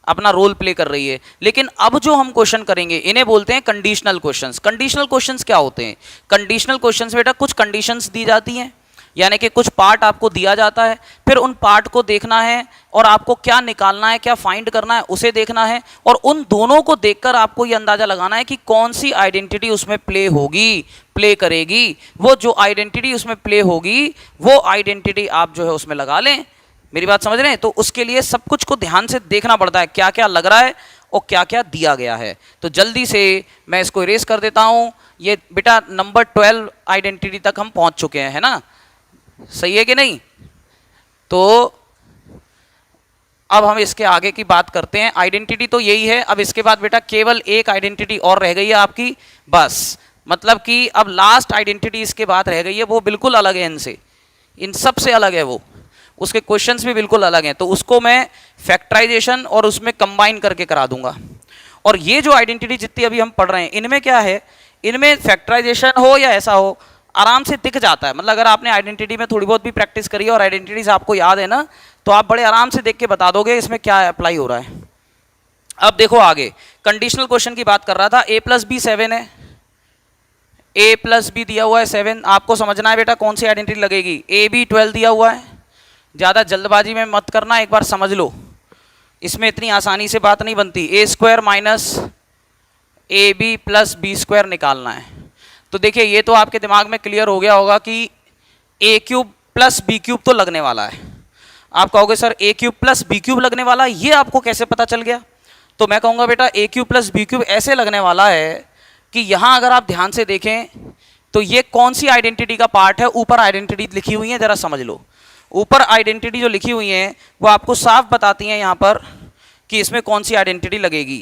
अपना रोल प्ले कर रही है। लेकिन अब जो हम क्वेश्चन करेंगे इन्हें बोलते हैं कंडीशनल क्वेश्चंस। कंडीशनल क्वेश्चंस क्या होते हैं? कंडीशनल क्वेश्चंस बेटा कुछ कंडीशंस दी जाती हैं, यानी कि कुछ पार्ट आपको दिया जाता है, फिर उन पार्ट को देखना है और आपको क्या निकालना है, क्या फाइंड करना है उसे देखना है, और उन दोनों को देखकर आपको ये अंदाजा लगाना है कि कौन सी आइडेंटिटी उसमें प्ले होगी, प्ले करेगी। वो जो आइडेंटिटी उसमें प्ले होगी वो आइडेंटिटी आप जो है उसमें लगा लें। मेरी बात समझ रहे हैं? तो उसके लिए सब कुछ को ध्यान से देखना पड़ता है, क्या क्या लग रहा है और क्या क्या दिया गया है। तो जल्दी से मैं इसको इरेज कर देता हूं। ये बेटा नंबर 12 आइडेंटिटी तक हम पहुंच चुके हैं, है ना? सही है कि नहीं? तो अब हम इसके आगे की बात करते हैं। आइडेंटिटी तो यही है। अब इसके बाद बेटा केवल एक आइडेंटिटी और रह गई है आपकी, बस। मतलब कि अब लास्ट आइडेंटिटी इसके बाद रह गई है, वो बिल्कुल अलग है इनसे, इन सब से अलग है वो। उसके क्वेश्चंस भी बिल्कुल अलग हैं, तो उसको मैं फैक्टराइजेशन और उसमें कंबाइन करके करा दूंगा। और ये जो आइडेंटिटी जितनी अभी हम पढ़ रहे हैं इनमें क्या है, इनमें फैक्टराइजेशन हो या ऐसा हो आराम से दिख जाता है। मतलब अगर आपने आइडेंटिटी में थोड़ी बहुत भी प्रैक्टिस करी है और आइडेंटिटीज आपको याद है ना, तो आप बड़े आराम से देख के बता दोगे इसमें क्या अप्लाई हो रहा है। अब देखो आगे कंडीशनल क्वेश्चन की बात कर रहा था। a + b 7 है, a + b दिया हुआ है 7। आपको समझना है बेटा कौन सी आइडेंटिटी लगेगी। a b 12 दिया हुआ है, ज़्यादा जल्दबाजी में मत करना, एक बार समझ लो, इसमें इतनी आसानी से बात नहीं बनती। a² - ab + b² निकालना है। तो देखिए ये तो आपके दिमाग में क्लियर हो गया होगा कि a³ + b³ तो लगने वाला है। आप कहोगे सर a³ + b³ लगने वाला है, ये आपको कैसे पता चल गया? तो मैं कहूँगा बेटा a³ + b³ ऐसे लगने वाला है कि यहाँ अगर आप ध्यान से देखें तो ये कौन सी आइडेंटिटी का पार्ट है। ऊपर आइडेंटिटी लिखी हुई है, जरा समझ लो। ऊपर आइडेंटिटी जो लिखी हुई है वो आपको साफ बताती हैं यहाँ पर कि इसमें कौन सी आइडेंटिटी लगेगी।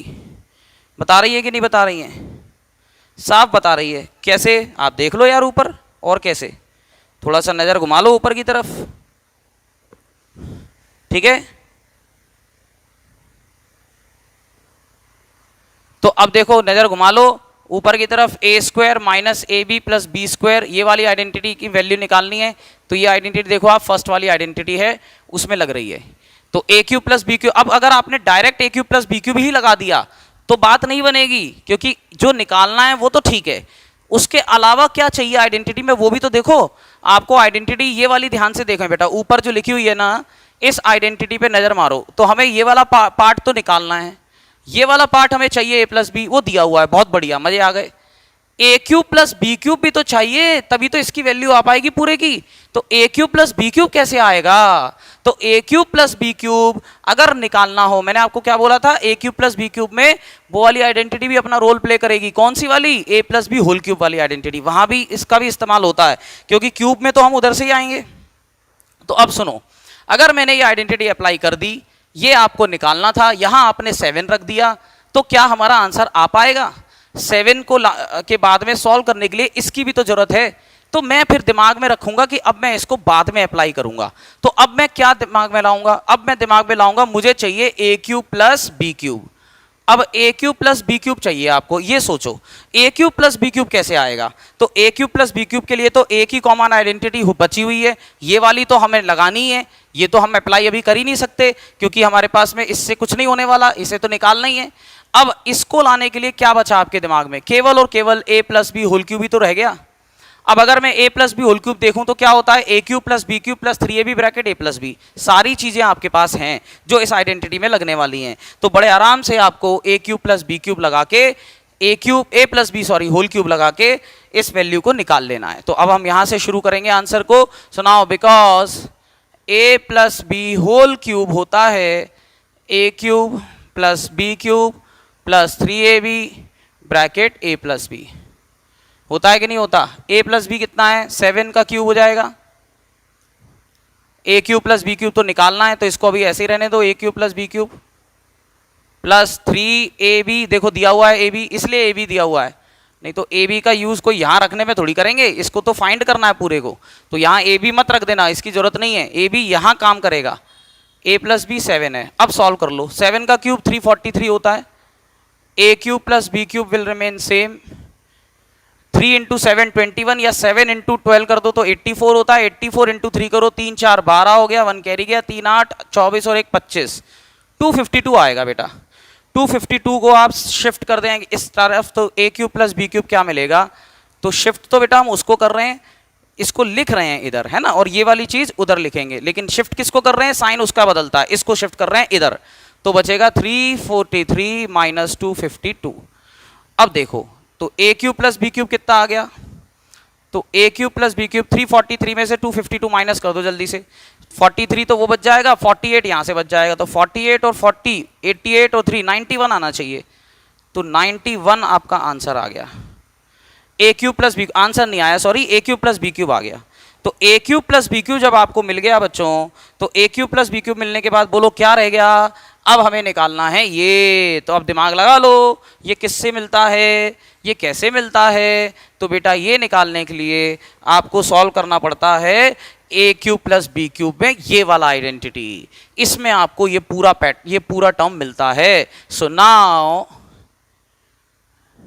बता रही है कि नहीं बता रही है? साफ बता रही है। कैसे? आप देख लो यार ऊपर, और कैसे, थोड़ा सा नज़र घुमा लो ऊपर की तरफ, ठीक है? तो अब देखो नज़र घुमा लो ऊपर की तरफ, a² - ab + b², ये वाली आइडेंटिटी की वैल्यू निकालनी है। तो ये आइडेंटिटी देखो आप फर्स्ट वाली आइडेंटिटी है उसमें लग रही है। तो a³ + b³। अब अगर आपने डायरेक्ट a³ + b³ ही लगा दिया तो बात नहीं बनेगी, क्योंकि जो निकालना है वो तो ठीक है, उसके अलावा क्या चाहिए आइडेंटिटी में वो भी तो देखो। आपको आइडेंटिटी ये वाली ध्यान से देखें बेटा, ऊपर जो लिखी हुई है ना, इस आइडेंटिटी पे नजर मारो तो हमें ये वाला पार्ट तो निकालना है। ये वाला पार्ट हमें चाहिए a + b, वो दिया हुआ है, बहुत बढ़िया, मजे आ गए। a³ + b³ भी तो चाहिए, तभी तो इसकी वैल्यू आ पाएगी पूरे की। तो a³ + b³ कैसे आएगा? तो a³ + b³ अगर निकालना हो, मैंने आपको क्या बोला था, a³ + b³ में वो वाली आइडेंटिटी भी अपना रोल प्ले करेगी। कौन सी वाली? a + b होल क्यूब वाली आइडेंटिटी। वहां भी इसका भी इस्तेमाल होता है, क्योंकि क्यूब में तो हम उधर से ही आएंगे। तो अब सुनो, अगर मैंने ये आइडेंटिटी अप्लाई कर दी, ये आपको निकालना था, यहां आपने 7 रख दिया, तो क्या हमारा आंसर आ पाएगा? 7 को के बाद में सॉल्व करने के लिए इसकी भी तो जरूरत है, तो मैं फिर दिमाग में रखूंगा कि अब मैं इसको बाद में अप्लाई करूंगा। तो अब मैं क्या दिमाग में लाऊंगा, अब मैं दिमाग में लाऊंगा मुझे चाहिए ए क्यूब प्लस बी क्यूब। अब ए क्यूब प्लस बी क्यूब चाहिए आपको, ये सोचो ए क्यूब प्लस बी क्यूब कैसे आएगा। तो A cube plus B cube के लिए तो एक ही कॉमन आइडेंटिटी बची हुई है, ये वाली तो हमें लगानी है, ये तो हम अप्लाई अभी कर ही नहीं सकते क्योंकि हमारे पास में इससे कुछ नहीं होने वाला, इसे तो निकालना ही है। अब इसको लाने के लिए क्या बचा आपके दिमाग में, केवल और केवल A plus B whole cube ही तो रह गया। अब अगर मैं a plus B whole cube देखूं तो क्या होता है, ए cube plus B cube plus 3ab bracket A plus B, सारी चीजें आपके पास हैं जो इस आइडेंटिटी में लगने वाली हैं। तो बड़े आराम से आपको ए क्यूब प्लस बी क्यूब लगा के ए प्लस बी होल क्यूब लगा के इस वैल्यू को निकाल लेना है। तो अब हम यहां से शुरू करेंगे आंसर को। सुनाओ, because A plus B whole cube होता है ए cube plus B cube plus 3ab bracket A plus B, होता है कि नहीं होता। a प्लस बी कितना है, 7 का क्यूब हो जाएगा। A cube plus B cube तो निकालना है, तो इसको अभी ऐसे ही रहने दो, A cube plus B cube plus 3ab, देखो दिया हुआ है ab, इसलिए ab दिया हुआ है, नहीं तो ab का यूज कोई यहां रखने में थोड़ी करेंगे, इसको तो फाइंड करना है पूरे को, तो यहां ab मत रख देना, इसकी जरूरत नहीं है, ab यहां काम करेगा। a प्लस बी 7 है, अब सॉल्व कर लो। 7 का क्यूब 343 होता है, ए cube plus B cube will remain same, 3 into 7 21 या 7 इंटू 12 कर दो तो 84 होता है, 84 इंटू 3 करो 3 4 12 हो गया, 1 कैरी गया, 3 8 24 और 1 25, 252 आएगा बेटा। 252 को आप शिफ्ट कर देंगे इस तरफ तो A cube plus B cube क्या मिलेगा, तो शिफ्ट तो बेटा हम उसको कर रहे हैं, इसको लिख रहे हैं इधर, है ना, और ये वाली चीज उधर लिखेंगे, लेकिन शिफ्ट किसको कर रहे हैं, साइन उसका बदलता है, इसको शिफ्ट कर रहे हैं इधर, तो बचेगा 343 माइनस 252। अब देखो तो A cube plus B cube कितना आ गया, तो A cube plus B cube 343 में से 252 माइनस कर दो जल्दी से, 43 तो वो बच जाएगा, 48 यहां से बच जाएगा, तो 48 और 40 88 और 3 91 आना चाहिए, तो 91 आपका आंसर आ गया। ए क्यूब प्लस बी, आंसर नहीं आया सॉरी, ए क्यूब प्लस बी क्यूब आ गया। तो A cube plus B cube जब आपको मिल गया बच्चों, तो A cube plus B cube मिलने के बाद बोलो क्या रह गया, अब हमें निकालना है ये, तो अब दिमाग लगा लो ये किससे मिलता है, ये कैसे मिलता है। तो बेटा ये निकालने के लिए आपको सॉल्व करना पड़ता है ए क्यूब प्लस बी क्यूब में ये वाला आइडेंटिटी, इसमें आपको ये पूरा टर्म मिलता है। So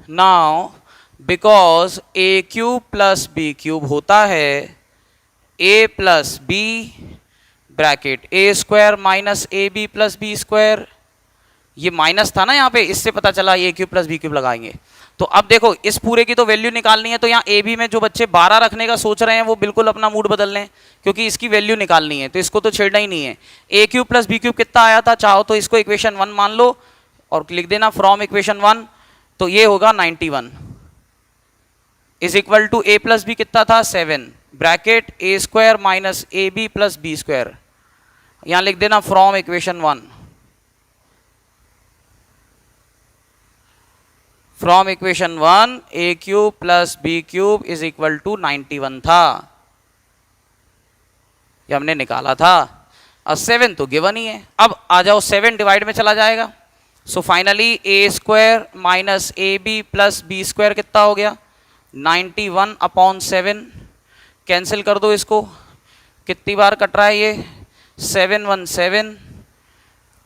now because A cube plus B cube होता है A plus B bracket A square minus A B plus B square, ये माइनस था ना यहाँ पे, इससे पता चला A cube plus B cube लगाएंगे। तो अब देखो इस पूरे की तो वैल्यू निकालनी है, तो यहाँ ए बी में जो बच्चे 12 रखने का सोच रहे हैं वो बिल्कुल अपना मूड बदल लें, क्योंकि इसकी वैल्यू निकालनी है, तो इसको तो छेड़ना ही नहीं है। ए क्यूब प्लस बी क्यूब कितना आया था, चाहो तो इसको इक्वेशन 1 मान लो और लिख देना फ्रॉम इक्वेशन 1, तो ये होगा 91 is equal to a plus b कितना था 7 bracket A square minus A B plus B square, यहां लिख देना from equation 1, from equation 1 a cube plus B cube is equal to 91 था, ये हमने निकाला था। अब 7 तो गिवन ही है, अब आ जाओ 7 डिवाइड में चला जाएगा, so finally a square minus A B plus B square कितना हो गया 91 अपॉन 7, कैंसिल कर दो इसको, कितनी बार कट रहा है ये 7 1 7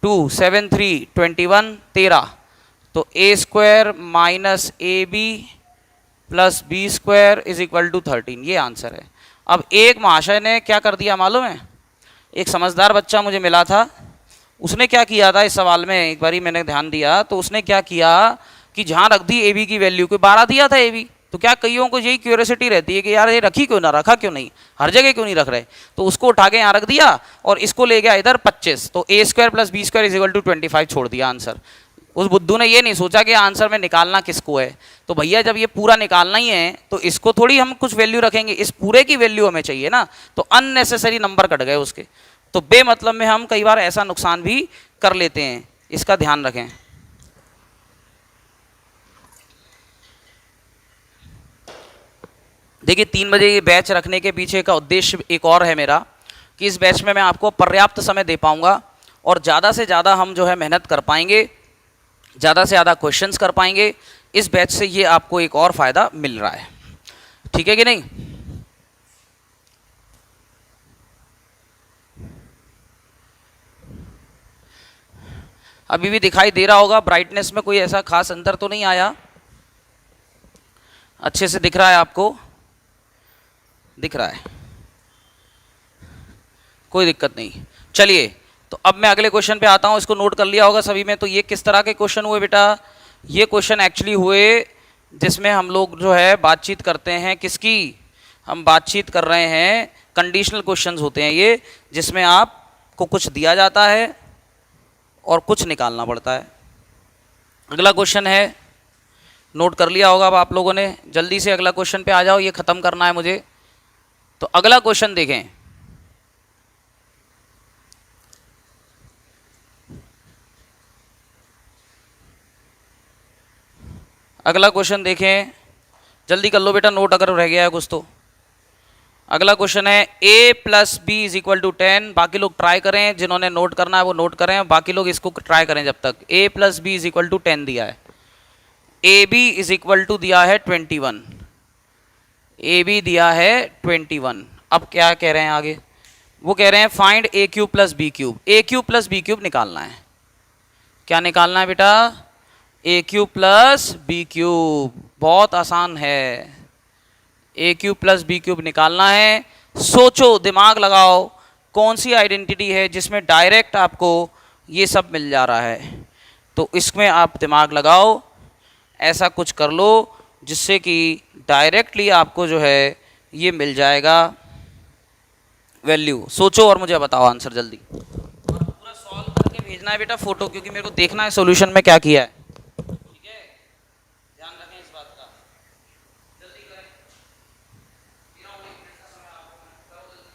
2 7 3 21 13, तो A square minus A B plus B square is equal to 13, ये आंसर है। अब एक महाशय ने क्या कर दिया मालूम है, एक समझदार बच्चा मुझे मिला था, उसने क्या किया था इस सवाल में, एक बारी मैंने ध्यान दिया तो उसने क्या किया कि जहां रख दी ए बी की वैल्यू को 12 दिया था ए बी, तो क्या कईयों को यही क्यूरियोसिटी रहती है कि यार ये रखी क्यों ना, रखा क्यों नहीं, हर जगह क्यों नहीं रख रहे, तो उसको उठा के यहाँ रख दिया और इसको ले गया इधर 25, तो A square plus B square is equal to 25 छोड़ दिया आंसर। उस बुद्धू ने ये नहीं सोचा कि आंसर में निकालना किसको है, तो भैया जब ये पूरा निकालना ही है तो इसको थोड़ी हम कुछ वैल्यू रखेंगे, इस पूरे की वैल्यू हमें चाहिए ना, तो अननेसेसरी नंबर कट गए उसके, तो बेमतलब में हम कई बार ऐसा नुकसान भी कर लेते हैं, इसका ध्यान रखें। देखिए 3 बजे ये बैच रखने के पीछे का उद्देश्य एक और है मेरा, कि इस बैच में मैं आपको पर्याप्त समय दे पाऊंगा और ज़्यादा से ज़्यादा हम जो है मेहनत कर पाएंगे, ज़्यादा से ज़्यादा क्वेश्चंस कर पाएंगे, इस बैच से ये आपको एक और फायदा मिल रहा है, ठीक है कि नहीं। अभी भी दिखाई दे रहा होगा, ब्राइटनेस में कोई ऐसा खास अंतर तो नहीं आया, अच्छे से दिख रहा है आपको, दिख रहा है, कोई दिक्कत नहीं। चलिए, तो अब मैं अगले क्वेश्चन पे आता हूं, इसको नोट कर लिया होगा सभी में। तो ये किस तरह के क्वेश्चन हुए बेटा, ये क्वेश्चन एक्चुअली हुए जिसमें हम लोग जो है बातचीत करते हैं, किसकी, हम बातचीत कर रहे हैं, कंडीशनल क्वेश्चंस होते हैं ये, जिसमें आपको कुछ दिया जाता है और कुछ निकालना पड़ता है। अगला क्वेश्चन है, नोट कर लिया होगा अब आप लोगों ने, जल्दी से अगला क्वेश्चन पे आ जाओ, ये खत्म करना है मुझे। तो अगला क्वेश्चन देखें, अगला क्वेश्चन देखें, जल्दी कर लो बेटा, नोट अगर रह गया है कुछ तो। अगला क्वेश्चन है a plus b is equal to 10, बाकी लोग ट्राई करें, जिन्होंने नोट करना है वो नोट करें, बाकी लोग इसको ट्राई करें जब तक। a plus b is equal to 10 दिया है, a b is equal to दिया है 21, ए बी दिया है 21। अब क्या कह रहे हैं आगे, वो कह रहे हैं फाइंड ए क्यूब प्लस बी क्यूब, ए क्यूब प्लस बी क्यूब निकालना है। क्या निकालना है बेटा, ए क्यूब प्लस बी क्यूब, बहुत आसान है, ए क्यूब प्लस बी क्यूब निकालना है। सोचो, दिमाग लगाओ, कौन सी आइडेंटिटी है जिसमें डायरेक्ट आपको ये सब मिल जा रहा है, तो इसमें आप दिमाग लगाओ, ऐसा कुछ कर लो जिससे कि डायरेक्टली आपको जो है ये मिल जाएगा वैल्यू। सोचो और मुझे बताओ आंसर जल्दी, और पूरा सॉल्व करके भेजना है बेटा फोटो, क्योंकि मेरे को देखना है सॉल्यूशन में क्या किया है, ठीक है, ध्यान रखें इस बात का। जल्दी करें, बिना एक मिनट का समय आपको मैं करो जल्दी।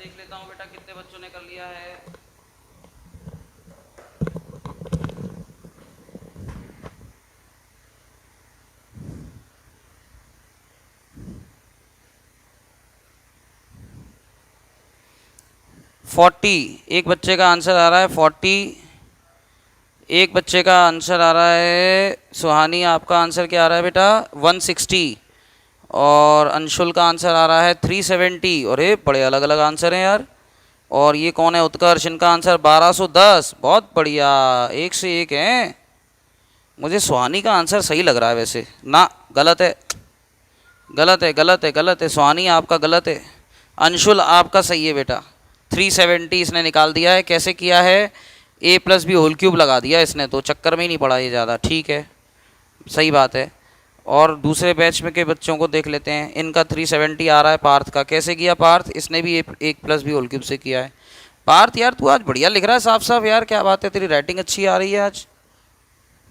देख लेता हूँ बेटा कितने बच्चों ने कर लिया है। एक बच्चे का आंसर आ रहा है 40। एक बच्चे का आंसर आ रहा है सुहानी, आपका आंसर क्या आ रहा है बेटा 160। और अंशुल का आंसर आ रहा है 370। और ये बड़े अलग अलग आंसर हैं यार। और ये कौन है उत्कर्ष, इनका आंसर 1210। बहुत बढ़िया, एक से एक हैं। मुझे सुहानी का आंसर सही लग रहा है वैसे ना, गलत है गलत है गलत है गलत है, सुहानी आपका गलत है। अंशुल आपका सही है बेटा, 370 इसने निकाल दिया है। कैसे किया है, a plus B whole cube लगा दिया इसने, तो चक्कर में ही नहीं पड़ा ये ज़्यादा। ठीक है, सही बात है। और दूसरे बैच में के बच्चों को देख लेते हैं, इनका 370 आ रहा है। पार्थ का कैसे किया, पार्थ इसने भी एक प्लस बी होल क्यूब से किया है। पार्थ यार तू आज बढ़िया लिख रहा है साफ साफ यार, क्या बात है, तेरी राइटिंग अच्छी आ रही है आज।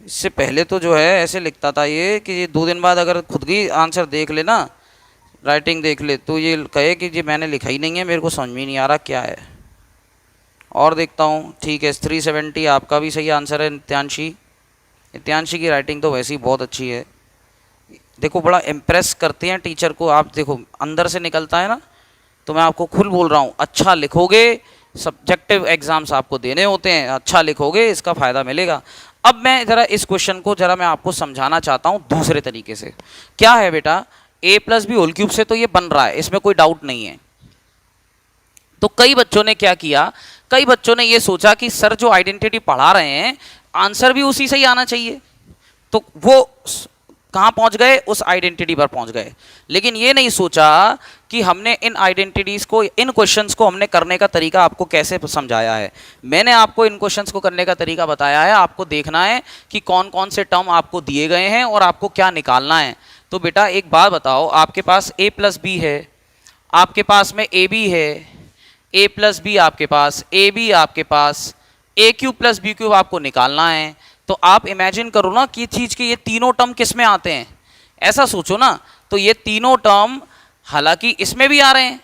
इससे पहले तो जो है ऐसे लिखता था ये कि ये 2 दिन बाद अगर खुद की आंसर देख ले ना, राइटिंग देख ले, तो ये कहे कि जी मैंने लिखा ही नहीं है, मेरे को समझ में नहीं आ रहा क्या है। और देखता हूँ, ठीक है 370 आपका भी सही आंसर है। नित्यांशी की राइटिंग तो वैसे ही बहुत अच्छी है। देखो बड़ा इम्प्रेस करते हैं टीचर को आप, देखो अंदर से निकलता है ना। तो मैं आपको खुद बोल रहा हूँ, अच्छा लिखोगे, सब्जेक्टिव एग्जाम्स आपको देने होते हैं, अच्छा लिखोगे इसका फ़ायदा मिलेगा। अब मैं ज़रा इस क्वेश्चन को ज़रा मैं आपको समझाना चाहता हूँ दूसरे तरीके से। क्या है बेटा, a plus B whole cube से तो ये बन रहा है, इसमें कोई डाउट नहीं है। तो कई बच्चों ने क्या किया, कई बच्चों ने ये सोचा कि सर जो आइडेंटिटी पढ़ा रहे हैं आंसर भी उसी से ही आना चाहिए, तो वो कहाँ पहुँच गए, उस आइडेंटिटी पर पहुँच गए। लेकिन ये नहीं सोचा कि हमने इन आइडेंटिटीज़ को, इन क्वेश्चंस को हमने करने का तरीका आपको कैसे समझाया है। मैंने आपको इन क्वेश्चंस को करने का तरीका बताया है, आपको देखना है कि कौन कौन से टर्म आपको दिए गए हैं और आपको क्या निकालना है। तो बेटा एक बात बताओ, आपके पास a प्लस बी है, आपके पास में ए बी है, a प्लस बी आपके पास, ए बी आपके पास, a cube plus B cube आपको निकालना है। तो आप इमेजिन करो ना कि चीज़ के ये तीनों टर्म किस में आते हैं, ऐसा सोचो ना। तो ये तीनों टर्म हालांकि इसमें भी आ रहे हैं,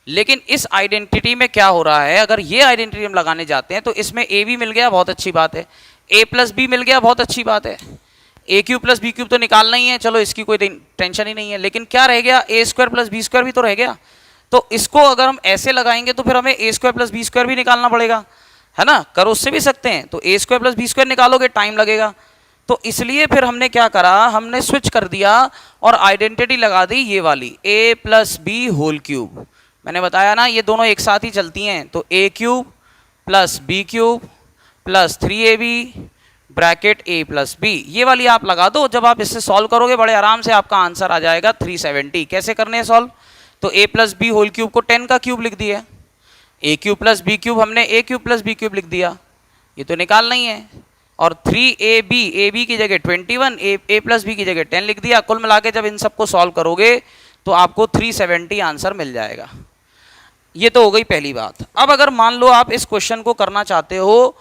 लेकिन इस आइडेंटिटी में क्या हो रहा है, अगर ये आइडेंटिटी हम लगाने जाते हैं तो इसमें a भी मिल गया, बहुत अच्छी बात है, a प्लस बी मिल गया, बहुत अच्छी बात है, a cube plus B cube तो निकालना ही है, चलो इसकी कोई टेंशन ही नहीं है। लेकिन क्या रह गया, a square plus B square भी तो रह गया। तो इसको अगर हम ऐसे लगाएंगे तो फिर हमें a square plus B square भी निकालना पड़ेगा, है ना। कर उससे भी सकते हैं, तो a square plus B square निकालोगे टाइम लगेगा। तो इसलिए फिर हमने क्या करा, हमने स्विच कर दिया और आइडेंटिटी लगा दी ये वाली, a plus B whole cube. मैंने बताया ना ये दोनों एक साथ ही चलती हैं, तो a cube plus B cube plus 3ab bracket a plus b, ये वाली आप लगा दो। जब आप इससे सॉल्व करोगे बड़े आराम से आपका आंसर आ जाएगा 370। कैसे करने हैं सॉल्व, तो a plus B whole cube को 10 का क्यूब लिख दिया, a cube plus B cube हमने a cube plus B cube लिख दिया, ये तो निकालना ही है। और 3ab की जगह 21, a प्लस बी की जगह 10 लिख दिया। कुल मिला के जब इन सबको सॉल्व करोगे तो आपको 370 आंसर मिल जाएगा। ये तो हो गई पहली बात। अब अगर मान लो आप इस क्वेश्चन को करना चाहते हो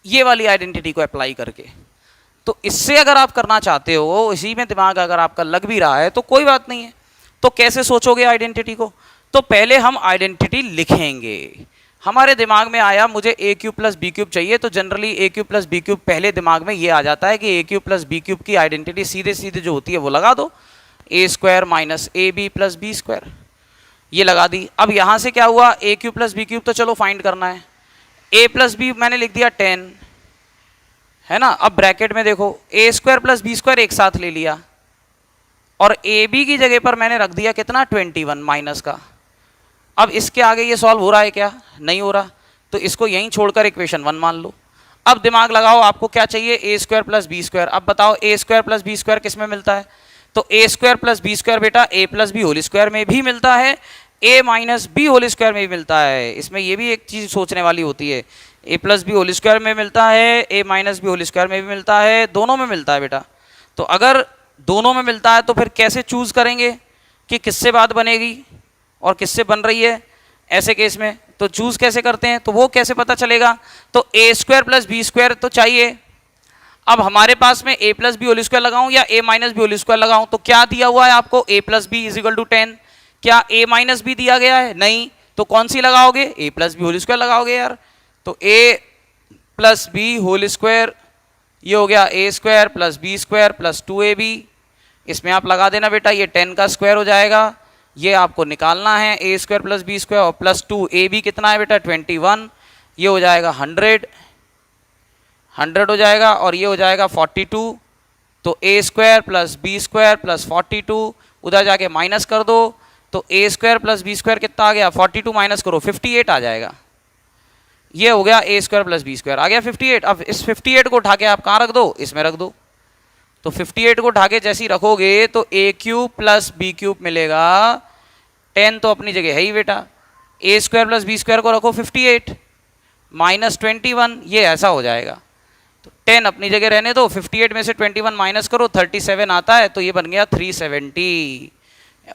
ये वाली आइडेंटिटी को अप्लाई करके, तो इससे अगर आप करना चाहते हो, इसी में दिमाग अगर आपका लग भी रहा है तो कोई बात नहीं है। तो कैसे सोचोगे आइडेंटिटी को, तो पहले हम आइडेंटिटी लिखेंगे। हमारे दिमाग में आया मुझे a cube plus B cube चाहिए, तो generally a cube plus B cube पहले दिमाग में ये आ जाता है कि a cube plus B cube की आइडेंटिटी सीधे सीधे जो होती है वो लगा दो, a square minus A B plus B square, ये लगा दी। अब यहाँ से क्या हुआ, a cube plus B cube तो चलो फाइंड करना है, a प्लस बी मैंने लिख दिया 10, है ना। अब ब्रैकेट में देखो a square plus B square एक साथ ले लिया और ए बी की जगह पर मैंने रख दिया कितना 21 माइनस का। अब इसके आगे ये सॉल्व हो रहा है क्या, नहीं हो रहा, तो इसको यहीं छोड़कर इक्वेशन 1 मान लो। अब दिमाग लगाओ, आपको क्या चाहिए, a square plus B square. अब बताओ a square plus B square किस में मिलता है, तो a square plus B square बेटा a plus B whole square में भी मिलता है, a minus B whole square में भी मिलता है। इसमें ये भी एक चीज़ सोचने वाली होती है, a plus B whole square में मिलता है, a minus B whole square में भी मिलता है, दोनों में मिलता है बेटा। तो अगर दोनों में मिलता है तो फिर कैसे चूज़ करेंगे कि किससे बात बनेगी और किससे बन रही है ऐसे केस में, तो चूज़ कैसे करते हैं, तो वो कैसे पता चलेगा, तो a square plus B square तो चाहिए। अब हमारे पास में a plus B whole square लगाऊं या a minus B whole square लगाऊं, तो क्या दिया हुआ है आपको, a plus b is equal to 10, क्या a माइनस बी दिया गया है, नहीं, तो कौन सी लगाओगे, A plus B whole square लगाओगे यार। तो A plus B whole square ये हो गया A square plus B square plus 2ab। इसमें आप लगा देना बेटा, ये 10 का स्क्वायर हो जाएगा, ये आपको निकालना है ए स्क्वायर प्लस बी स्क्वायर और प्लस 2ab कितना है बेटा 21, ये हो जाएगा 100 हो जाएगा और ये हो जाएगा 42। तो A square plus B square plus 42 उधर जाके माइनस कर दो, तो A square plus B square कितना आ गया 42 माइनस करो 58 आ जाएगा। ये हो गया A square plus B square आ गया 58। अब इस 58 को उठा के आप कहाँ रख दो, इसमें रख दो। तो 58 को उठा के जैसे ही रखोगे तो A cube plus B cube मिलेगा, 10 तो अपनी जगह है ही बेटा, ए स्क्वायर प्लस बी स्क्वायर को रखो 58 माइनस 21, ये ऐसा हो जाएगा। तो 10 अपनी जगह रहने दो, 58 में से 21 माइनस करो 37 आता है, तो ये बन गया 370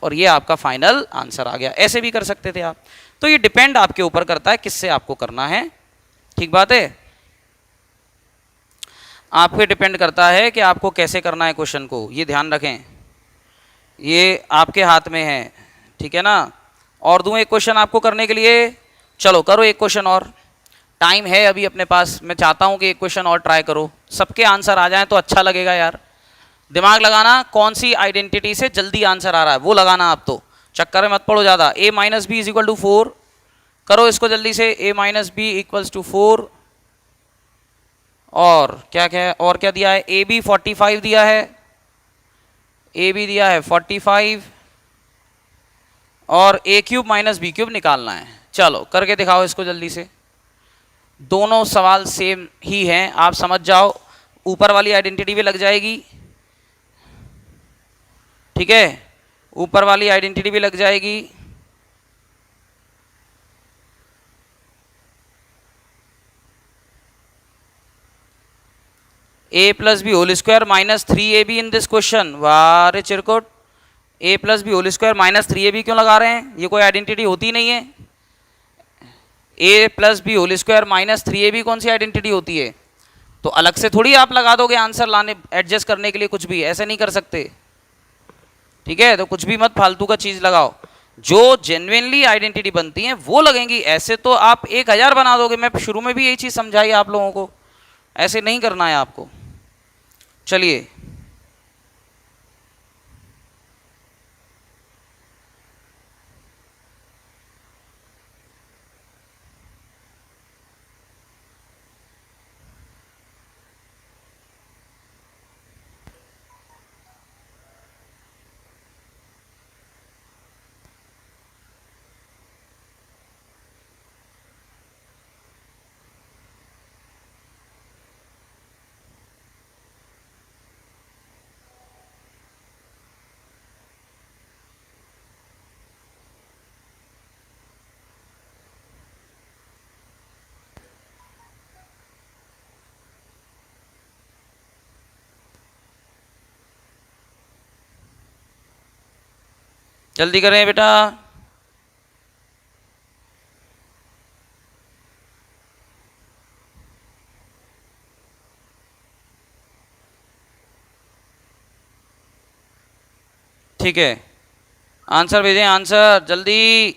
और ये आपका फाइनल आंसर आ गया। ऐसे भी कर सकते थे आप। तो ये डिपेंड आपके ऊपर करता है किससे आपको करना है, ठीक बात है, आप पे डिपेंड करता है कि आपको कैसे करना है क्वेश्चन को, ये ध्यान रखें, ये आपके हाथ में है, ठीक है ना। और दूं एक क्वेश्चन आपको करने के लिए, चलो करो एक क्वेश्चन और, टाइम है अभी अपने पास, मैं चाहता हूं कि एक क्वेश्चन और ट्राई करो, सबके आंसर आ जाएं तो अच्छा लगेगा यार। दिमाग लगाना, कौन सी आइडेंटिटी से जल्दी आंसर आ रहा है वो लगाना, आप तो चक्कर में मत पड़ो ज़्यादा। a minus b is equal to 4, करो इसको जल्दी से, a minus b equals to 4, और क्या क्या है, और क्या दिया है, ए बी 45 दिया है, ए बी दिया है 45 और ए क्यूब माइनस बी क्यूब निकालना है। चलो करके दिखाओ इसको जल्दी से, दोनों सवाल सेम ही हैं, आप समझ जाओ, ऊपर वाली आइडेंटिटी भी लग जाएगी, ठीक है, ऊपर वाली आइडेंटिटी भी लग जाएगी। A plus B whole square minus 3ab in this question, वारे चिरकुट, A plus B whole square minus 3ab क्यों लगा रहे हैं, ये कोई आइडेंटिटी होती नहीं है। A plus B whole square minus 3ab कौन सी आइडेंटिटी होती है, तो अलग से थोड़ी आप लगा दोगे आंसर लाने एडजस्ट करने के लिए, कुछ भी ऐसे नहीं कर सकते, ठीक है। तो कुछ भी मत फालतू का चीज लगाओ, जो जेन्युइनली आइडेंटिटी बनती है वो लगेंगी, ऐसे तो आप 1000 बना दोगे। मैं शुरू में भी यही चीज समझाई आप लोगों को, ऐसे नहीं करना है आपको। चलिए जल्दी करें बेटा, ठीक है, आंसर भेजें, आंसर जल्दी।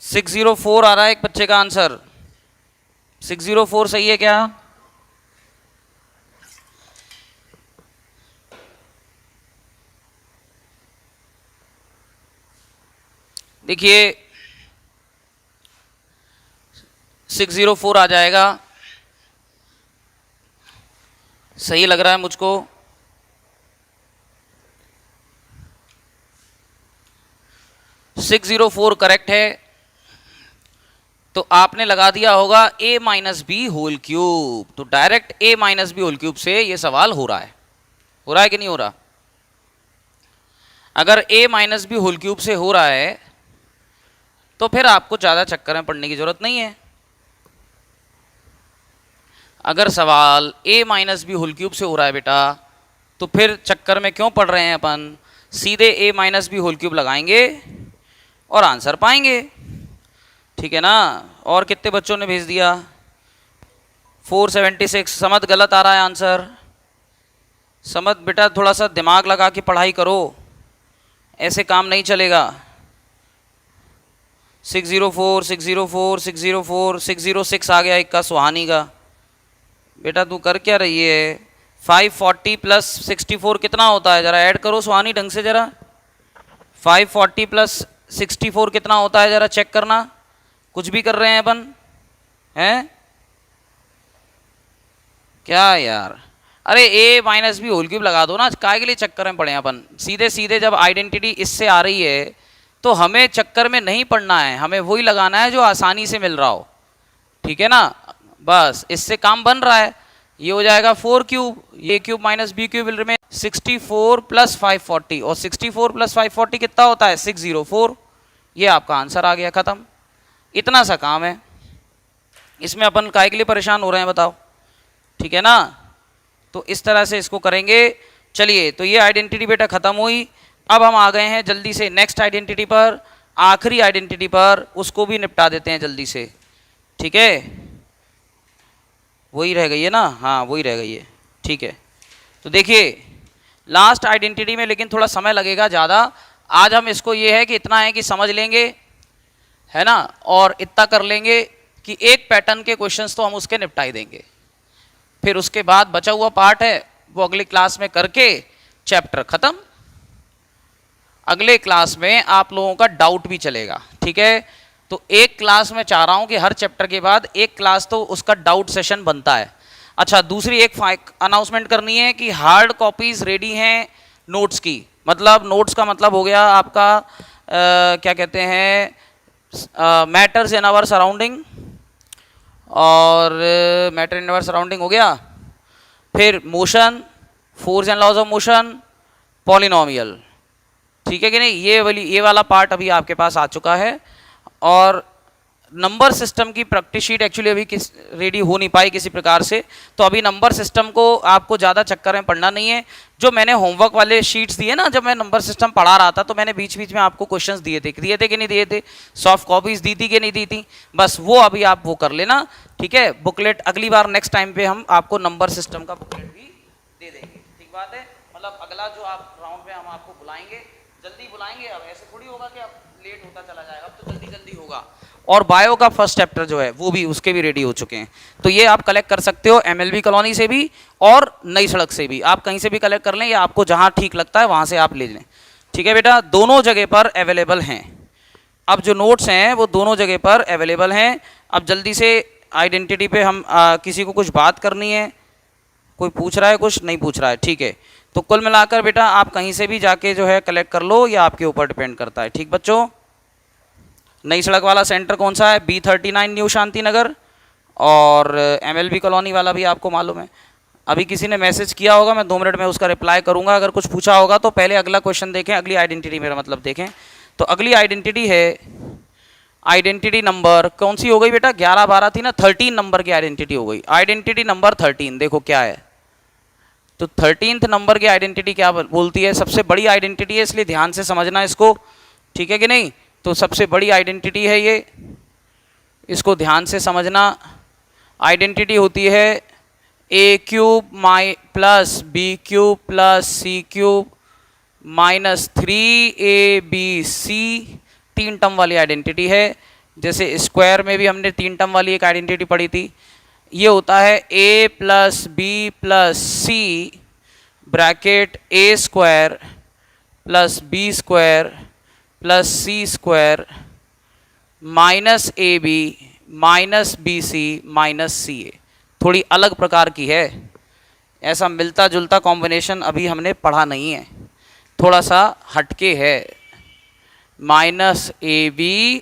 सिक्स 604 आ रहा है एक बच्चे का आंसर, 604 सही है क्या? देखिए 604 आ जाएगा, सही लग रहा है मुझको। 604 करेक्ट है, तो आपने लगा दिया होगा a minus B whole cube, तो direct a minus B whole cube से ये सवाल हो रहा है कि नहीं हो रहा? अगर a minus B whole cube से हो रहा है तो फिर आपको ज़्यादा चक्कर में पड़ने की जरूरत नहीं है। अगर सवाल a minus B whole cube से हो रहा है बेटा, तो फिर चक्कर में क्यों पड़ रहे हैं अपन, सीधे a minus B whole cube लगाएंगे और आंसर पाएंगे, ठीक है ना। और कितने बच्चों ने भेज दिया? 476। समझ गलत आ रहा है आंसर। समझ बेटा थोड़ा सा दिमाग लगा के पढ़ाई करो, ऐसे काम नहीं चलेगा। 604 604 604 606 आ गया एक का, सुहानी का। बेटा तू कर क्या रही है? 540 प्लस 64 कितना होता है? जरा ऐड करो सुहानी ढंग से जरा। 540 प्लस 64 कितना होता है जरा चेक करना। कुछ भी कर रहे हैं अपन हैं क्या यार? अरे ए माइनस बी होल क्यूब लगा दो ना, काय के लिए चक्कर में पड़े हैं अपन। सीधे सीधे जब आइडेंटिटी इससे आ रही है तो हमें चक्कर में नहीं पड़ना है, हमें वही लगाना है जो आसानी से मिल रहा हो, ठीक है ना। बस इससे काम बन रहा है। ये हो जाएगा 4 क्यूब, ये cube minus B cube will remain 64 plus 540, और 64 प्लस 540 कितना होता है? 604। ये आपका आंसर आ गया, खत्म। इतना सा काम है, इसमें अपन काय के लिए परेशान हो रहे हैं बताओ, ठीक है ना। तो इस तरह से इसको करेंगे। चलिए तो ये आइडेंटिटी बेटा खत्म हुई। अब हम आ गए हैं जल्दी से नेक्स्ट आइडेंटिटी पर, आखिरी आइडेंटिटी पर, उसको भी निपटा देते हैं जल्दी से, ठीक है। वही रह गई है ना? हाँ वही रह गई है, ठीक है। तो देखिए लास्ट आइडेंटिटी में लेकिन थोड़ा समय लगेगा ज़्यादा। आज हम इसको ये है कि इतना है कि समझ लेंगे, है ना, और इतना कर लेंगे कि एक पैटर्न के क्वेश्चंस तो हम उसके निपटाई देंगे। फिर उसके बाद बचा हुआ पार्ट है वो अगली क्लास में करके चैप्टर खत्म। अगले क्लास में आप लोगों का डाउट भी चलेगा, ठीक है। तो एक क्लास में चाह रहा हूं कि हर चैप्टर के बाद एक क्लास तो उसका डाउट सेशन बनता है। अच्छा दूसरी एक अनाउंसमेंट करनी है कि हार्ड कॉपीज रेडी हैं नोट्स की। मतलब नोट्स का मतलब हो गया आपका क्या कहते हैं, मैटर्स इन आवर सराउंडिंग, और मैटर इन आवर सराउंडिंग हो गया। फिर motion, force and laws of motion, polynomial, ठीक है कि नहीं। ये वाला पार्ट अभी आपके पास आ चुका है। और नंबर सिस्टम की प्रैक्टिस शीट एक्चुअली अभी रेडी हो नहीं पाई किसी प्रकार से, तो अभी नंबर सिस्टम को आपको ज़्यादा चक्कर में पड़ना नहीं है। जो मैंने होमवर्क वाले शीट्स दिए ना, जब मैं नंबर सिस्टम पढ़ा रहा था तो मैंने बीच बीच में आपको क्वेश्चंस दिए थे कि नहीं दिए थे, सॉफ्ट कॉपीज दी थी कि नहीं दी थी, बस वो अभी आप वो कर लेना, ठीक है। बुकलेट अगली बार नेक्स्ट टाइम पे हम आपको नंबर सिस्टम का बुकलेट भी दे देंगे, ठीक बात है। मतलब अगला जो आप राउंड में हम आपको बुलाएंगे, जल्दी बुलाएंगे। अब ऐसे थोड़ी होगा कि अब लेट होता चला जाएगा, अब तो जल्दी जल्दी होगा। और बायो का फर्स्ट चैप्टर जो है वो भी उसके भी रेडी हो चुके हैं, तो ये आप कलेक्ट कर सकते हो एमएलबी कॉलोनी से भी और नई सड़क से भी। आप कहीं से भी कलेक्ट कर लें या आपको जहां ठीक लगता है वहां से आप ले लें, ठीक है बेटा। दोनों जगह पर अवेलेबल हैं। अब जो नोट्स हैं वो दोनों जगह पर अवेलेबल हैं। अब जल्दी से आइडेंटिटी पे हम किसी को कुछ बात करनी है, कोई पूछ रहा है, कुछ नहीं पूछ रहा है, ठीक है। तो कुल मिलाकर बेटा आप कहीं से भी जाके जो है कलेक्ट कर लो, या आपके ऊपर डिपेंड करता है, ठीक बच्चों। नई सड़क वाला सेंटर कौन सा है? B39 new Shanti Nagar. और MLB कॉलोनी वाला भी आपको मालूम है। अभी किसी ने मैसेज किया होगा, मैं 2 मिनट में उसका रिप्लाई करूंगा। अगर कुछ पूछा होगा तो पहले अगला क्वेश्चन देखें, अगली आइडेंटिटी मेरा मतलब देखें। तो अगली आइडेंटिटी है आइडेंटिटी नंबर कौन सी हो गई बेटा? 11-12 थी ना, 13 नंबर की आइडेंटिटी हो गई। आइडेंटिटी नंबर 13 देखो क्या है। तो 13th नंबर की आइडेंटिटी क्या बोलती है? सबसे बड़ी आइडेंटिटी है, इसलिए ध्यान से समझना इसको, ठीक है कि नहीं। तो सबसे बड़ी आइडेंटिटी है ये, इसको ध्यान से समझना। आइडेंटिटी होती है ए cube plus B cube plus सी क्यूब माइनस 3ABC, 3 टर्म वाली आइडेंटिटी है। जैसे स्क्वायर में भी हमने 3 टर्म वाली एक आइडेंटिटी पढ़ी थी। ये होता है A plus B plus C bracket A square plus B square plus C square minus A B minus B C minus C A. थोड़ी अलग प्रकार की है, ऐसा मिलता जुलता कॉम्बिनेशन अभी हमने पढ़ा नहीं है, थोड़ा सा हटके है। Minus A B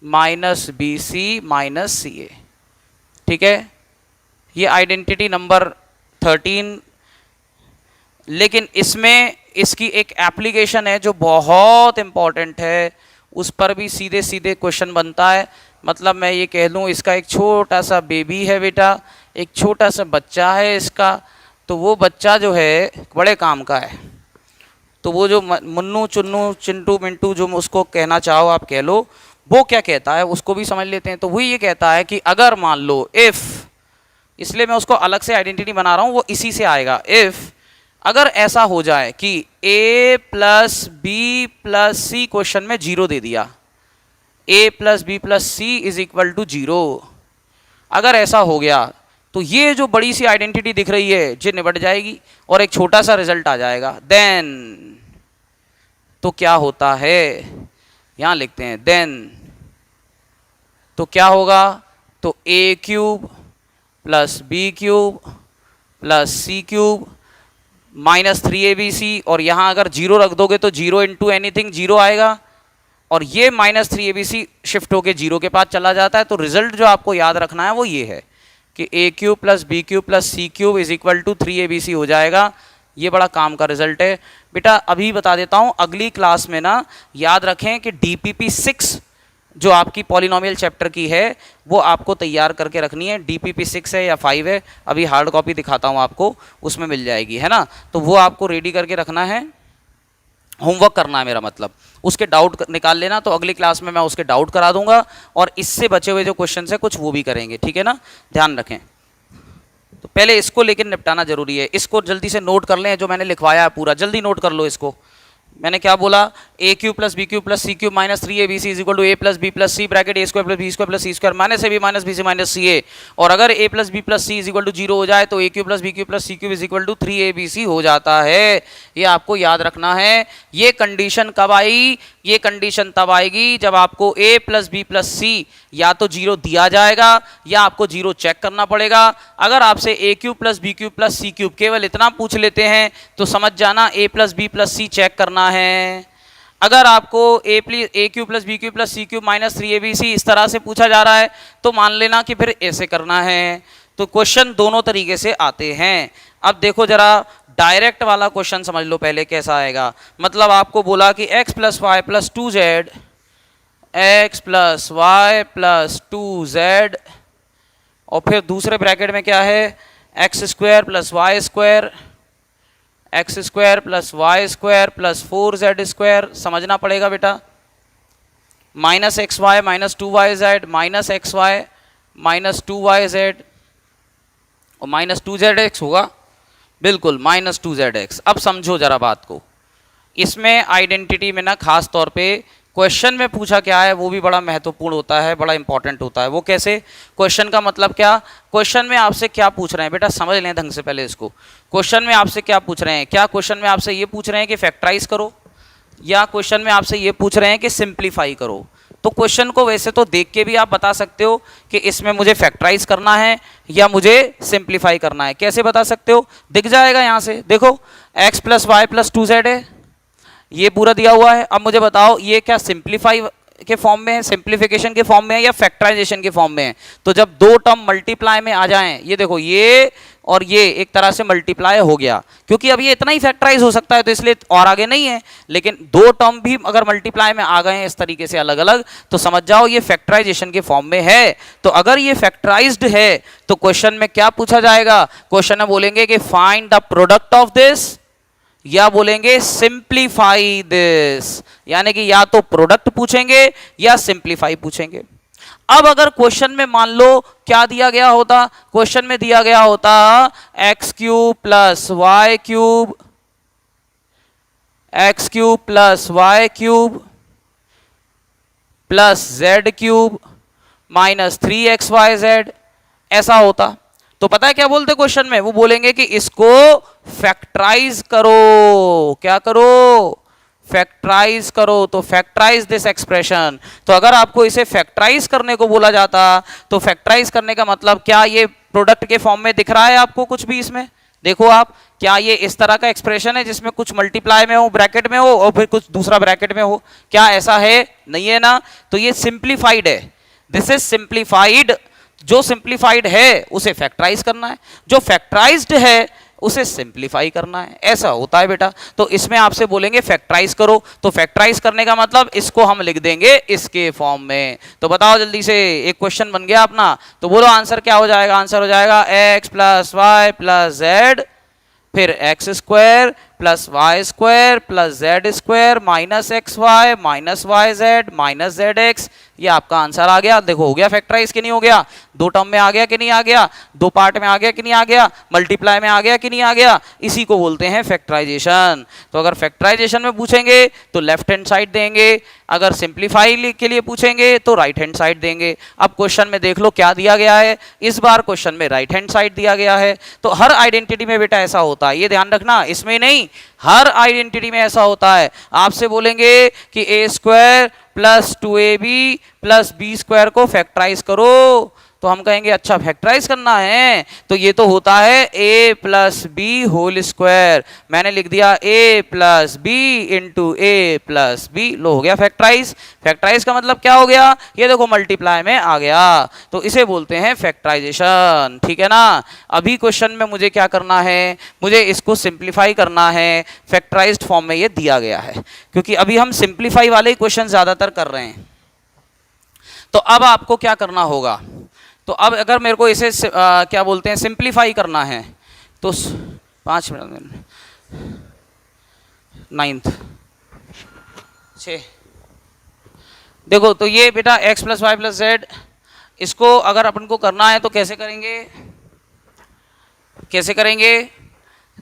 minus B C minus C A, ठीक है। ये आइडेंटिटी नंबर 13। लेकिन इसमें इसकी एक एप्लीकेशन है जो बहुत इम्पॉर्टेंट है, उस पर भी सीधे सीधे क्वेश्चन बनता है। मतलब मैं ये कह लूँ इसका एक छोटा सा बेबी है बेटा, एक छोटा सा बच्चा है इसका, तो वो बच्चा जो है बड़े काम का है। तो वो जो मुन्नू चुन्नू चिंटू मिंटू जो उसको कहना चाहो आप कह लो, वो क्या कहता है उसको भी समझ लेते हैं। तो वही ये कहता है कि अगर मान लो इफ़ इसलिए मैं उसको अलग से आइडेंटिटी बना रहा हूं, वो इसी से आएगा। इफ अगर ऐसा हो जाए कि a plus B plus c question में 0 दे दिया, a plus B plus C is equal to 0, अगर ऐसा हो गया तो ये जो बड़ी सी आइडेंटिटी दिख रही है ये निबट जाएगी और एक छोटा सा रिजल्ट आ जाएगा। देन तो क्या होता है, यहां लिखते हैं देन, तो क्या होगा, तो a cube plus B cube plus C cube minus 3abc, और यहां अगर 0 रख दोगे तो 0 इंटू एनीथिंग 0 आएगा, और ये माइनस 3abc शिफ्ट होके 0 के पास चला जाता है। तो रिजल्ट जो आपको याद रखना है वो ये है कि a cube plus B cube plus C cube is equal to 3abc हो जाएगा। ये बड़ा काम का रिजल्ट है बेटा। अभी बता देता हूं, अगली क्लास में ना याद रखें कि DPP 6 जो आपकी पॉलिनोमियल चैप्टर की है वो आपको तैयार करके रखनी है। DPP 6 है या 5 है, अभी हार्ड कॉपी दिखाता हूँ आपको, उसमें मिल जाएगी, है ना। तो वो आपको रेडी करके रखना है, होमवर्क करना है मेरा मतलब, उसके डाउट निकाल लेना। तो अगली क्लास में मैं उसके डाउट करा दूंगा और इससे बचे हुए जो क्वेश्चन है कुछ वो भी करेंगे, ठीक है ना, ध्यान रखें। तो पहले इसको लेकर निपटाना जरूरी है, इसको जल्दी से नोट कर लें, जो मैंने लिखवाया है पूरा जल्दी नोट कर लो इसको। मैंने क्या बोला, a cube plus B cube plus C cube minus 3abc is equal to a plus B plus C bracket a square plus B square plus C square minus ab minus B C minus C A, और अगर a plus B plus C is equal to 0 हो जाए तो a cube plus B cube plus C cube is equal to 3abc हो जाता है। ये आपको याद रखना है। ये कंडीशन कब आई, ये कंडीशन तब आएगी जब आपको a प्लस बी प्लस सी या तो 0 दिया जाएगा या आपको 0 चेक करना पड़ेगा। अगर आपसे a cube plus B cube plus C cube केवल इतना पूछ लेते हैं तो समझ जाना a plus B plus c check करना है। अगर आपको a cube plus B cube plus C cube minus 3abc इस तरह से पूछा जा रहा है तो मान लेना कि फिर ऐसे करना है। तो क्वेश्चन दोनों तरीके से आते हैं। अब देखो जरा डायरेक्ट वाला क्वेश्चन समझ लो पहले कैसा आएगा। मतलब आपको बोला कि x plus Y plus 2z, x plus Y plus 2z, और फिर दूसरे ब्रैकेट में क्या है, x square plus Y square, x square plus Y square plus 4z square, समझना पड़ेगा बेटा, minus x Y minus 2yz minus x Y minus 2yz और माइनस 2zx होगा, बिल्कुल माइनस 2zx। अब समझो जरा बात को, इसमें आइडेंटिटी में ना खास तौर पे क्वेश्चन में पूछा क्या है वो भी बड़ा महत्वपूर्ण होता है, बड़ा इंपॉर्टेंट होता है। वो कैसे, क्वेश्चन का मतलब क्या, क्वेश्चन में आपसे क्या पूछ रहे हैं बेटा, समझ लें ढंग से पहले इसको। क्वेश्चन में आपसे क्या पूछ रहे हैं, क्या क्वेश्चन में आपसे ये पूछ रहे हैं कि फैक्टराइज करो, या क्वेश्चन में आपसे ये पूछ रहे हैं कि सिंप्लीफाई करो। तो क्वेश्चन को वैसे तो देख के भी आप बता सकते हो कि इसमें मुझे फैक्टराइज करना है या मुझे सिंप्लीफाई करना है। कैसे बता सकते हो, दिख जाएगा यहाँ से, देखो x plus Y plus 2z है, ये पूरा दिया हुआ है। अब मुझे बताओ ये क्या सिंप्लीफाई के फॉर्म में है, सिंप्लीफिकेशन के फॉर्म में है या फैक्टराइजेशन के फॉर्म में है। तो जब दो टर्म मल्टीप्लाई में आ जाएं, ये देखो ये और ये एक तरह से मल्टीप्लाई हो गया, क्योंकि अब ये इतना ही फैक्टराइज हो सकता है तो इसलिए और आगे नहीं है, लेकिन दो टर्म भी अगर मल्टीप्लाई में आ गए हैं इस तरीके से अलग अलग तो समझ जाओ ये फैक्टराइजेशन के फॉर्म में है। तो अगर ये फैक्टराइज्ड है तो क्वेश्चन में क्या पूछा जाएगा, क्वेश्चन में बोलेंगे कि find the product of this, या बोलेंगे सिंप्लीफाई दिस, यानी कि या तो प्रोडक्ट पूछेंगे या सिंप्लीफाई पूछेंगे। अब अगर क्वेश्चन में मान लो क्या दिया गया होता, क्वेश्चन में दिया गया होता x cube plus y cube, x cube plus y cube plus z cube minus 3xyz, ऐसा होता तो पता है क्या बोलते क्वेश्चन में, वो बोलेंगे कि इसको फैक्टराइज करो। क्या करो, फैक्टराइज करो। तो फैक्टराइज दिस एक्सप्रेशन। तो अगर आपको इसे फैक्टराइज करने को बोला जाता तो फैक्टराइज करने का मतलब क्या, ये प्रोडक्ट के फॉर्म में दिख रहा है आपको कुछ भी इसमें, देखो आप, क्या ये इस तरह का एक्सप्रेशन है जिसमें कुछ मल्टीप्लाई में हो, ब्रैकेट में हो और फिर कुछ दूसरा ब्रैकेट में हो, क्या ऐसा है, नहीं है ना। तो ये सिंप्लीफाइड है, दिस इज सिंप्लीफाइड। जो सिंप्लीफाइड है उसे फैक्टराइज करना है, जो फैक्टराइज्ड है उसे सिंप्लीफाई करना है, ऐसा होता है बेटा। तो इसमें आपसे बोलेंगे फैक्टराइज करो, तो फैक्टराइज करने का मतलब इसको हम लिख देंगे इसके फॉर्म में। तो बताओ जल्दी से, एक क्वेश्चन बन गया अपना, तो बोलो आंसर क्या हो जाएगा, आंसर हो जाएगा x plus Y plus Z, फिर X square plus Y square plus Z square minus x Y minus Y Z minus Z X. ये आपका आंसर आ गया। देखो हो गया फैक्टराइज कि नहीं हो गया, दो टर्म में आ गया कि नहीं आ गया, दो पार्ट में आ गया कि नहीं आ गया, मल्टीप्लाई में आ गया कि नहीं आ गया। इसी को बोलते हैं फैक्टराइजेशन। तो अगर फैक्टराइजेशन में पूछेंगे तो लेफ्ट हैंड साइड देंगे, अगर सिंप्लीफाई के लिए पूछेंगे तो राइट हैंड साइड देंगे। अब क्वेश्चन में देख लो क्या दिया गया है, इस बार क्वेश्चन में राइट हैंड साइड दिया गया है। तो हर आइडेंटिटी में बेटा ऐसा होता है, ये ध्यान रखना, इसमें नहीं हर आइडेंटिटी में ऐसा होता है। आपसे बोलेंगे कि A square plus 2ab plus B square को फैक्टराइज करो, तो हम कहेंगे अच्छा फैक्टराइज करना है, तो ये तो होता है a plus B whole square. मैंने लिख दिया a plus B into A plus B, लो हो गया फैक्टराइज। फैक्टराइज का मतलब क्या हो गया, ये देखो मल्टीप्लाई में आ गया, तो इसे बोलते हैं फैक्टराइजेशन। ठीक है ना। अभी क्वेश्चन में मुझे क्या करना है, मुझे इसको सिंप्लीफाई करना है, फैक्टराइज्ड फॉर्म में ये दिया गया है, क्योंकि अभी हम सिंप्लीफाई वाले ही क्वेश्चन ज्यादातर कर रहे हैं। तो अब आपको क्या करना होगा, तो अब अगर मेरे को इसे क्या बोलते हैं सिंप्लीफाई करना है, तो 5 मिनट 9th 6 देखो, तो ये बेटा x plus Y plus z, इसको अगर अपन को करना है तो कैसे करेंगे, कैसे करेंगे,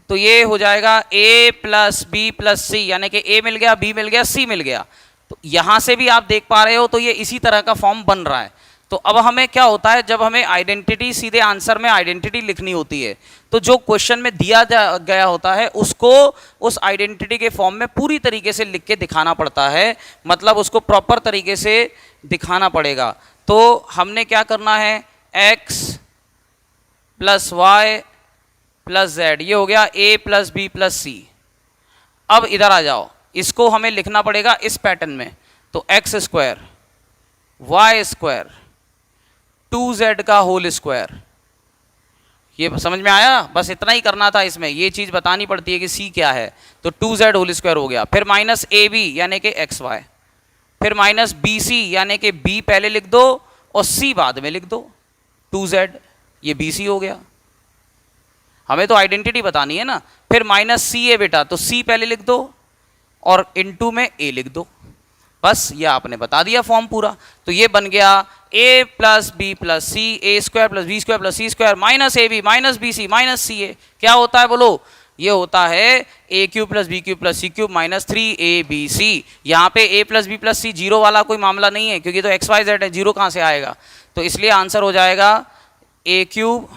तो ये हो जाएगा a प्लस बी प्लस सी, यानी कि a मिल गया, b मिल गया, c मिल गया। तो यहां से भी आप देख पा रहे हो, तो ये इसी तरह का फॉर्म बन रहा है। तो अब हमें क्या होता है, जब हमें आइडेंटिटी सीधे आंसर में आइडेंटिटी लिखनी होती है, तो जो क्वेश्चन में दिया गया होता है उसको उस आइडेंटिटी के फॉर्म में पूरी तरीके से लिख के दिखाना पड़ता है, मतलब उसको प्रॉपर तरीके से दिखाना पड़ेगा। तो हमने क्या करना है, x plus Y plus z, ये हो गया a plus B plus c. अब इधर आ जाओ, इसको हमें लिखना पड़ेगा इस पैटर्न में, तो x square Y square 2z का होल स्क्वायर। ये समझ में आया, बस इतना ही करना था, इसमें ये चीज बतानी पड़ती है कि c क्या है। तो 2z होल स्क्वायर हो गया, फिर माइनस ए बी यानी कि एक्स वाई, फिर माइनस बी सी यानी कि b पहले लिख दो और c बाद में लिख दो, 2z ये बी सी हो गया। हमें तो आइडेंटिटी बतानी है ना। फिर माइनस सी है बेटा, तो c पहले लिख दो और इनटू में a लिख दो, बस ये आपने बता दिया फॉर्म पूरा। तो ये बन गया a plus B plus C, A square plus B square plus C square minus A B minus B C minus C A. क्या होता है बोलो, ये होता है ए cube plus B cube plus सी क्यूब माइनस 3abc। यहाँ पे a plus B plus C zero वाला कोई मामला नहीं है, क्योंकि तो एक्स वाई जेड है, जीरो कहाँ से आएगा। तो इसलिए आंसर हो जाएगा a cube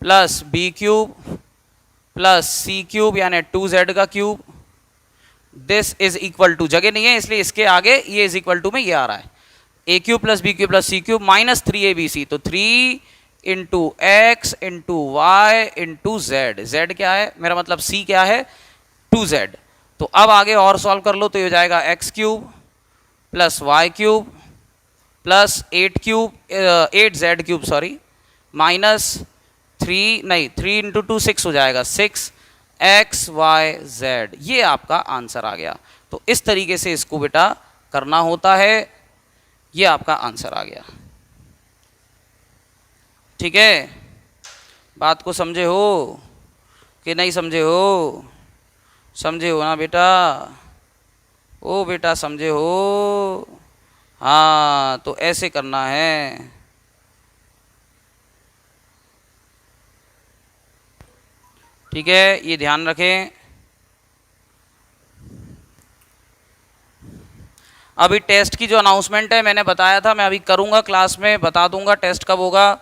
plus B cube plus C cube यानी 2z का cube, this is equal to, जगह नहीं है इसलिए इसके आगे ये इज इक्वल टू में ये आ रहा है, ए cube plus B cube plus सी क्यूब माइनस 3abc। तो 3 into X into Y into Z, Z क्या है मेरा मतलब c क्या है 2z। तो अब आगे और सॉल्व कर लो, तो ये हो जाएगा x cube plus y cube plus 8z cube sorry minus 3 into 2 6 हो जाएगा, 6 एक्स वाई जेड। ये आपका आंसर आ गया। तो इस तरीके से इसको बेटा करना होता है, ये आपका आंसर आ गया। ठीक है, बात को समझे हो कि नहीं समझे हो, समझे हो ना बेटा, ओ बेटा समझे हो, हाँ तो ऐसे करना है। ठीक है, ये ध्यान रखें। अभी टेस्ट की जो अनाउंसमेंट है मैंने बताया था, मैं अभी करूँगा क्लास में, बता दूंगा टेस्ट कब होगा।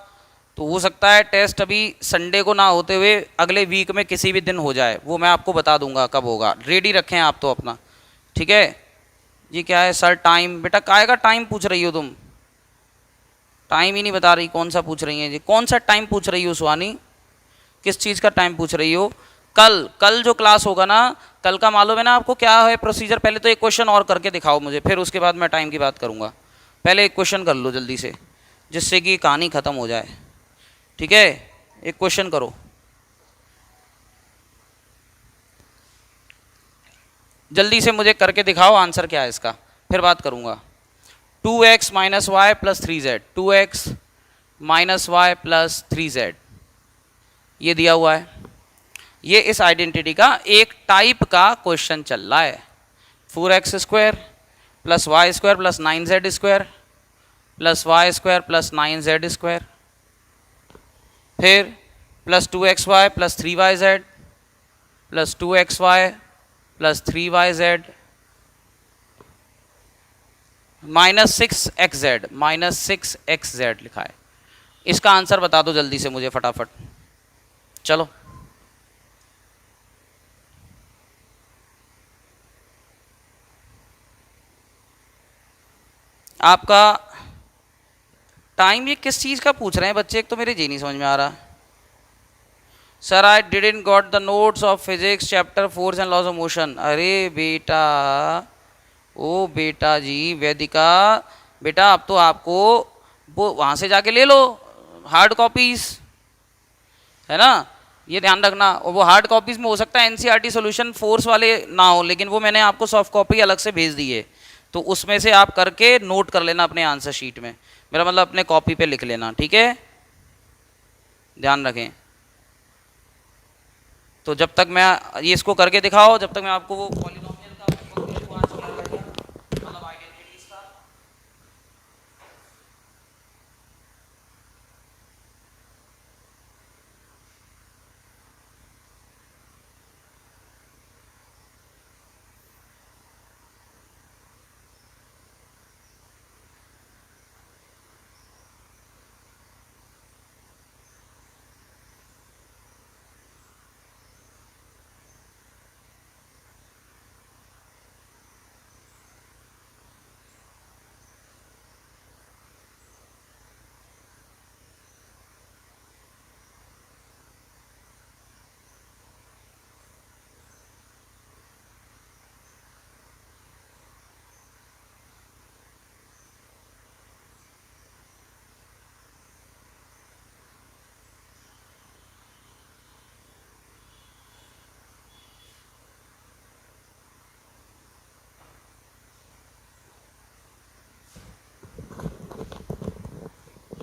तो हो सकता है टेस्ट अभी संडे को ना होते हुए अगले वीक में किसी भी दिन हो जाए, वो मैं आपको बता दूंगा कब होगा। रेडी रखें आप तो अपना। ठीक है जी। क्या है सर टाइम, बेटा काहे का टाइम पूछ रही हो तुम, टाइम ही नहीं बता रही, कौन सा पूछ रही है जी, कौन सा टाइम पूछ रही हो सुहानी, किस चीज़ का टाइम पूछ रही हो। कल जो क्लास होगा ना, कल का मालूम है ना आपको क्या है प्रोसीजर। पहले तो एक क्वेश्चन और करके दिखाओ मुझे, फिर उसके बाद मैं टाइम की बात करूंगा। पहले एक क्वेश्चन कर लो जल्दी से, जिससे कि कहानी ख़त्म हो जाए। ठीक है, एक क्वेश्चन करो जल्दी से, मुझे करके दिखाओ आंसर क्या है इसका, फिर बात करूंगा। 2x minus y plus 3z, 2x minus y plus 3z ये दिया हुआ है। ये इस आइडेंटिटी का एक टाइप का क्वेश्चन चल रहा है। 4x² plus Y square plus 9z² plus Y square plus 9z², फिर plus 2xy plus 3yz plus 2xy plus 3yz -6xz लिखा है। इसका आंसर बता दो जल्दी से मुझे फटाफट। चलो आपका टाइम ये किस चीज़ का पूछ रहे हैं बच्चे, एक तो मेरे जी नहीं समझ में आ रहा। Sir I didn't got the notes of physics chapter 4 and laws of motion. अरे बेटा, ओ बेटा जी वेदिका, बेटा अब तो आपको वो वहाँ से जाके ले लो हार्ड कॉपीज, है ना, ये ध्यान रखना। और वो हार्ड कॉपीज में हो सकता है एनसीईआरटी सॉल्यूशन फोर्स वाले ना हो, लेकिन वो मैंने आपको सॉफ्ट कॉपी अलग से भेज दी है, तो उसमें से आप करके नोट कर लेना अपने आंसर शीट में, मेरा मतलब अपने कॉपी पे लिख लेना, ठीक है, ध्यान रखें। तो जब तक मैं ये इसको करके दिखाओ, जब तक मैं आपको वो पॉलिनोमियल का मतलब आइडेंटिटीज का।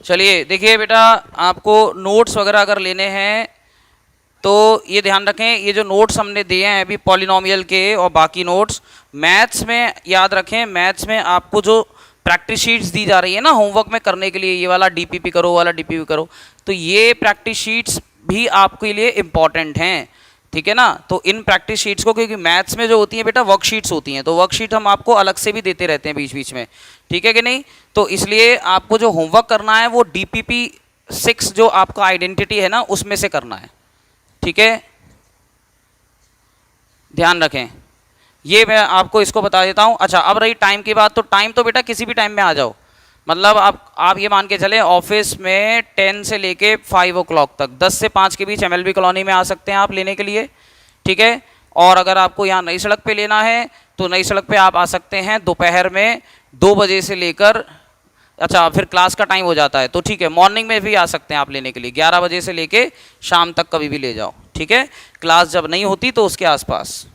चलिए देखिए बेटा, आपको नोट्स वगैरह अगर लेने हैं तो ये ध्यान रखें, ये जो नोट्स हमने दिए हैं अभी पॉलिनोमियल के और बाकी नोट्स, मैथ्स में याद रखें, मैथ्स में आपको जो प्रैक्टिस शीट्स दी जा रही है ना होमवर्क में करने के लिए, ये वाला डीपीपी करो, वाला डीपीपी करो, तो ये प्रैक्टिस शीट्स भी आपके लिए इम्पॉर्टेंट हैं, ठीक है ना। तो इन प्रैक्टिस शीट्स को, क्योंकि मैथ्स में जो होती हैं बेटा वर्कशीट्स होती हैं, तो वर्कशीट हम आपको अलग से भी देते रहते हैं बीच बीच में, ठीक है कि नहीं। तो इसलिए आपको जो होमवर्क करना है वो DPP 6 जो आपका आइडेंटिटी है ना उसमें से करना है, ठीक है, ध्यान रखें। ये मैं आपको इसको बता देता हूँ। अच्छा अब रही टाइम की बात, तो टाइम तो बेटा किसी भी टाइम में आ जाओ, मतलब आप ये मान के चलें ऑफिस में 10 से लेके 5 o'clock तक, 10 से 5 के बीच MLB कॉलोनी में आ सकते हैं आप लेने के लिए, ठीक है। और अगर आपको यहाँ नई सड़क पे लेना है तो नई सड़क पे आप आ सकते हैं दोपहर में 2 बजे से लेकर, अच्छा फिर क्लास का टाइम हो जाता है तो ठीक है, मॉर्निंग में भी आ सकते हैं आप लेने के लिए, 11 बजे से लेके शाम तक कभी भी ले जाओ, ठीक है। क्लास जब नहीं होती तो उसके आसपास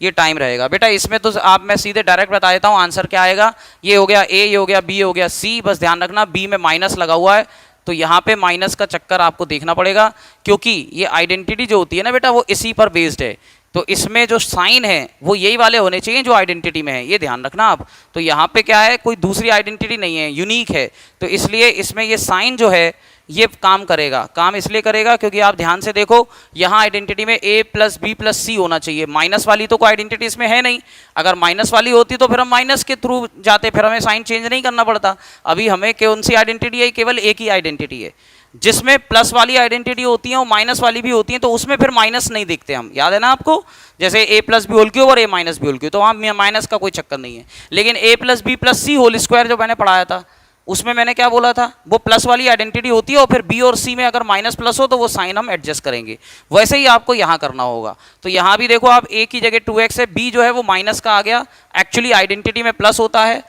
ये टाइम रहेगा बेटा। इसमें तो आप मैं सीधे डायरेक्ट बता देता हूँ आंसर क्या आएगा। ये हो गया ए, ये हो गया बी, ये हो गया सी, बस ध्यान रखना बी में माइनस लगा हुआ है, तो यहाँ पे माइनस का चक्कर आपको देखना पड़ेगा, क्योंकि ये आइडेंटिटी जो होती है ना बेटा वो इसी पर बेस्ड है, तो इसमें जो साइन है वो यही वाले होने चाहिए जो आइडेंटिटी में है, ये ध्यान रखना आप। तो यहाँ पे क्या है, कोई दूसरी आइडेंटिटी नहीं है, यूनिक है, तो इसलिए इसमें ये साइन जो है ये काम करेगा। काम इसलिए करेगा क्योंकि आप ध्यान से देखो यहाँ आइडेंटिटी में A + B + C होना चाहिए, माइनस वाली तो कोई आइडेंटिटी इसमें है नहीं। अगर माइनस वाली होती तो फिर हम माइनस के थ्रू जाते, फिर हमें साइन चेंज नहीं करना पड़ता। अभी हमें कौन सी आइडेंटिटी है, केवल एक ही आइडेंटिटी है। जिसमें प्लस वाली आइडेंटिटी होती है और माइनस वाली भी होती है, तो उसमें फिर माइनस नहीं देखते हम, याद है ना आपको, जैसे A + B होल क्यूब और A - B होल क्यूब, तो वहाँ माइनस का कोई चक्कर नहीं है। लेकिन A + B + C whole square जो मैंने पढ़ाया था उसमें मैंने क्या बोला था, वो प्लस वाली आइडेंटिटी होती है और फिर B और C में अगर माइनस प्लस हो तो वो साइन हम एडजस्ट करेंगे। वैसे ही आपको यहाँ करना होगा। तो यहाँ भी देखो आप A की जगह 2x है, B जो है वो माइनस का आ गया, एक्चुअली आइडेंटिटी में प्लस होता है,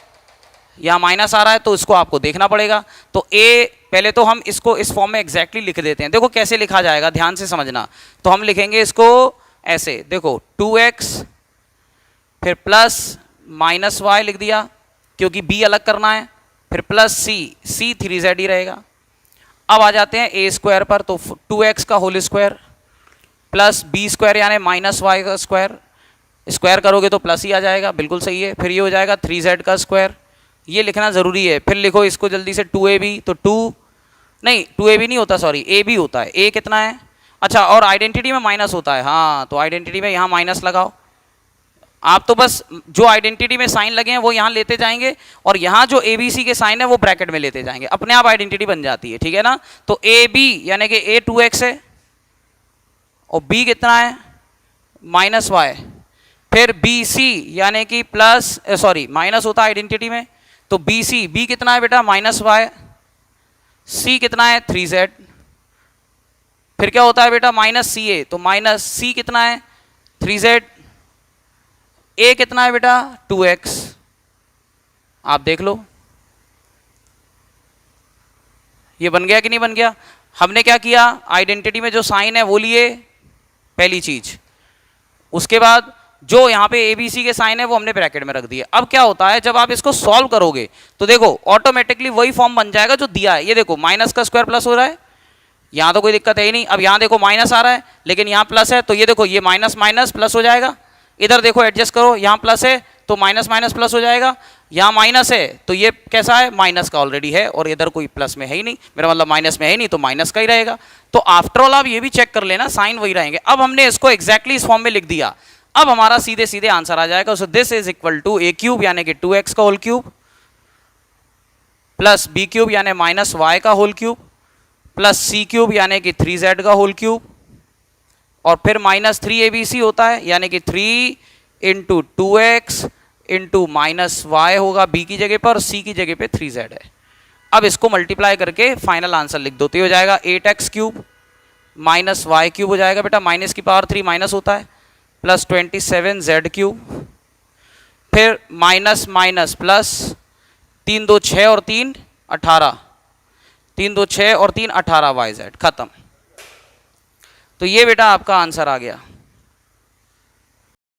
यहाँ माइनस आ रहा है, तो इसको आपको देखना पड़ेगा। तो A पहले तो हम इसको इस फॉर्म में एग्जैक्टली लिख देते हैं, देखो कैसे लिखा जाएगा, ध्यान से समझना। तो हम लिखेंगे इसको ऐसे, देखो 2x फिर प्लस -y लिख दिया क्योंकि B अलग करना है, फिर प्लस C 3z ही रहेगा। अब आ जाते हैं A² पर, तो 2x का whole square plus B square यानी माइनस वाई का स्क्वायर, स्क्वायर करोगे तो प्लस ही आ जाएगा, बिल्कुल सही है। फिर ये हो जाएगा 3z का स्क्वायर, ये लिखना ज़रूरी है। फिर लिखो इसको जल्दी से 2ab, तो 2ab नहीं होता, सॉरी ab होता है। a कितना है, अच्छा, और आइडेंटिटी में माइनस होता है, हाँ, तो आइडेंटिटी में यहाँ माइनस लगाओ। आप तो बस जो आइडेंटिटी में साइन लगे हैं वो यहाँ लेते जाएंगे, और यहाँ जो ए बी सी के साइन है वो ब्रैकेट में लेते जाएंगे, अपने आप आइडेंटिटी बन जाती है, ठीक है ना। तो ए बी यानी कि a 2x है, और b कितना है माइनस वाई। फिर बी सी यानी कि प्लस, सॉरी माइनस होता है आइडेंटिटी में, तो बी सी, बी कितना है बेटा माइनस वाई, सी कितना है 3z। फिर क्या होता है बेटा माइनस सी ए, तो माइनस सी कितना है 3z, ए कितना है बेटा 2x। आप देख लो ये बन गया कि नहीं बन गया। हमने क्या किया, आइडेंटिटी में जो साइन है वो लिए, पहली चीज, उसके बाद जो यहाँ पे एबीसी के साइन है वो हमने ब्रैकेट में रख दिए। अब क्या होता है जब आप इसको सॉल्व करोगे तो देखो ऑटोमेटिकली वही फॉर्म बन जाएगा जो दिया है। ये देखो माइनस का स्क्वायर प्लस हो रहा है, यहाँ तो कोई दिक्कत है ही नहीं। अब यहाँ देखो माइनस आ रहा है लेकिन यहाँ प्लस है, तो ये देखो ये माइनस माइनस प्लस हो जाएगा। इधर देखो एडजस्ट करो, यहाँ प्लस है तो माइनस माइनस प्लस हो जाएगा, यहाँ माइनस है तो ये कैसा है माइनस का ऑलरेडी है, और इधर कोई प्लस में है ही नहीं, मेरा मतलब माइनस में है ही नहीं तो माइनस का ही रहेगा। तो आफ्टर ऑल आप ये भी चेक कर लेना साइन वही रहेंगे। अब हमने इसको एग्जैक्टली इस फॉर्म में लिख दिया, अब हमारा सीधे सीधे आंसर आ जाएगा। So this is equal to A cube यानी कि 2x का whole cube plus B cube यानी माइनस वाई का होल क्यूब प्लस सी क्यूब यानी कि 3z का होल क्यूब, और फिर माइनस 3abc होता है यानी कि 3 into 2x into minus y होगा b की जगह पर, और c की जगह पे 3z है। अब इसको मल्टीप्लाई करके फाइनल आंसर लिख दो, तो ये हो जाएगा 8x cube minus Y cube हो जाएगा बेटा, माइनस की पावर 3 माइनस होता है, प्लस 27z क्यूब, फिर माइनस माइनस प्लस 3 2 6 और 3 18, 3 2 6 और 3 18 yz, खत्म। तो ये बेटा आपका आंसर आ गया।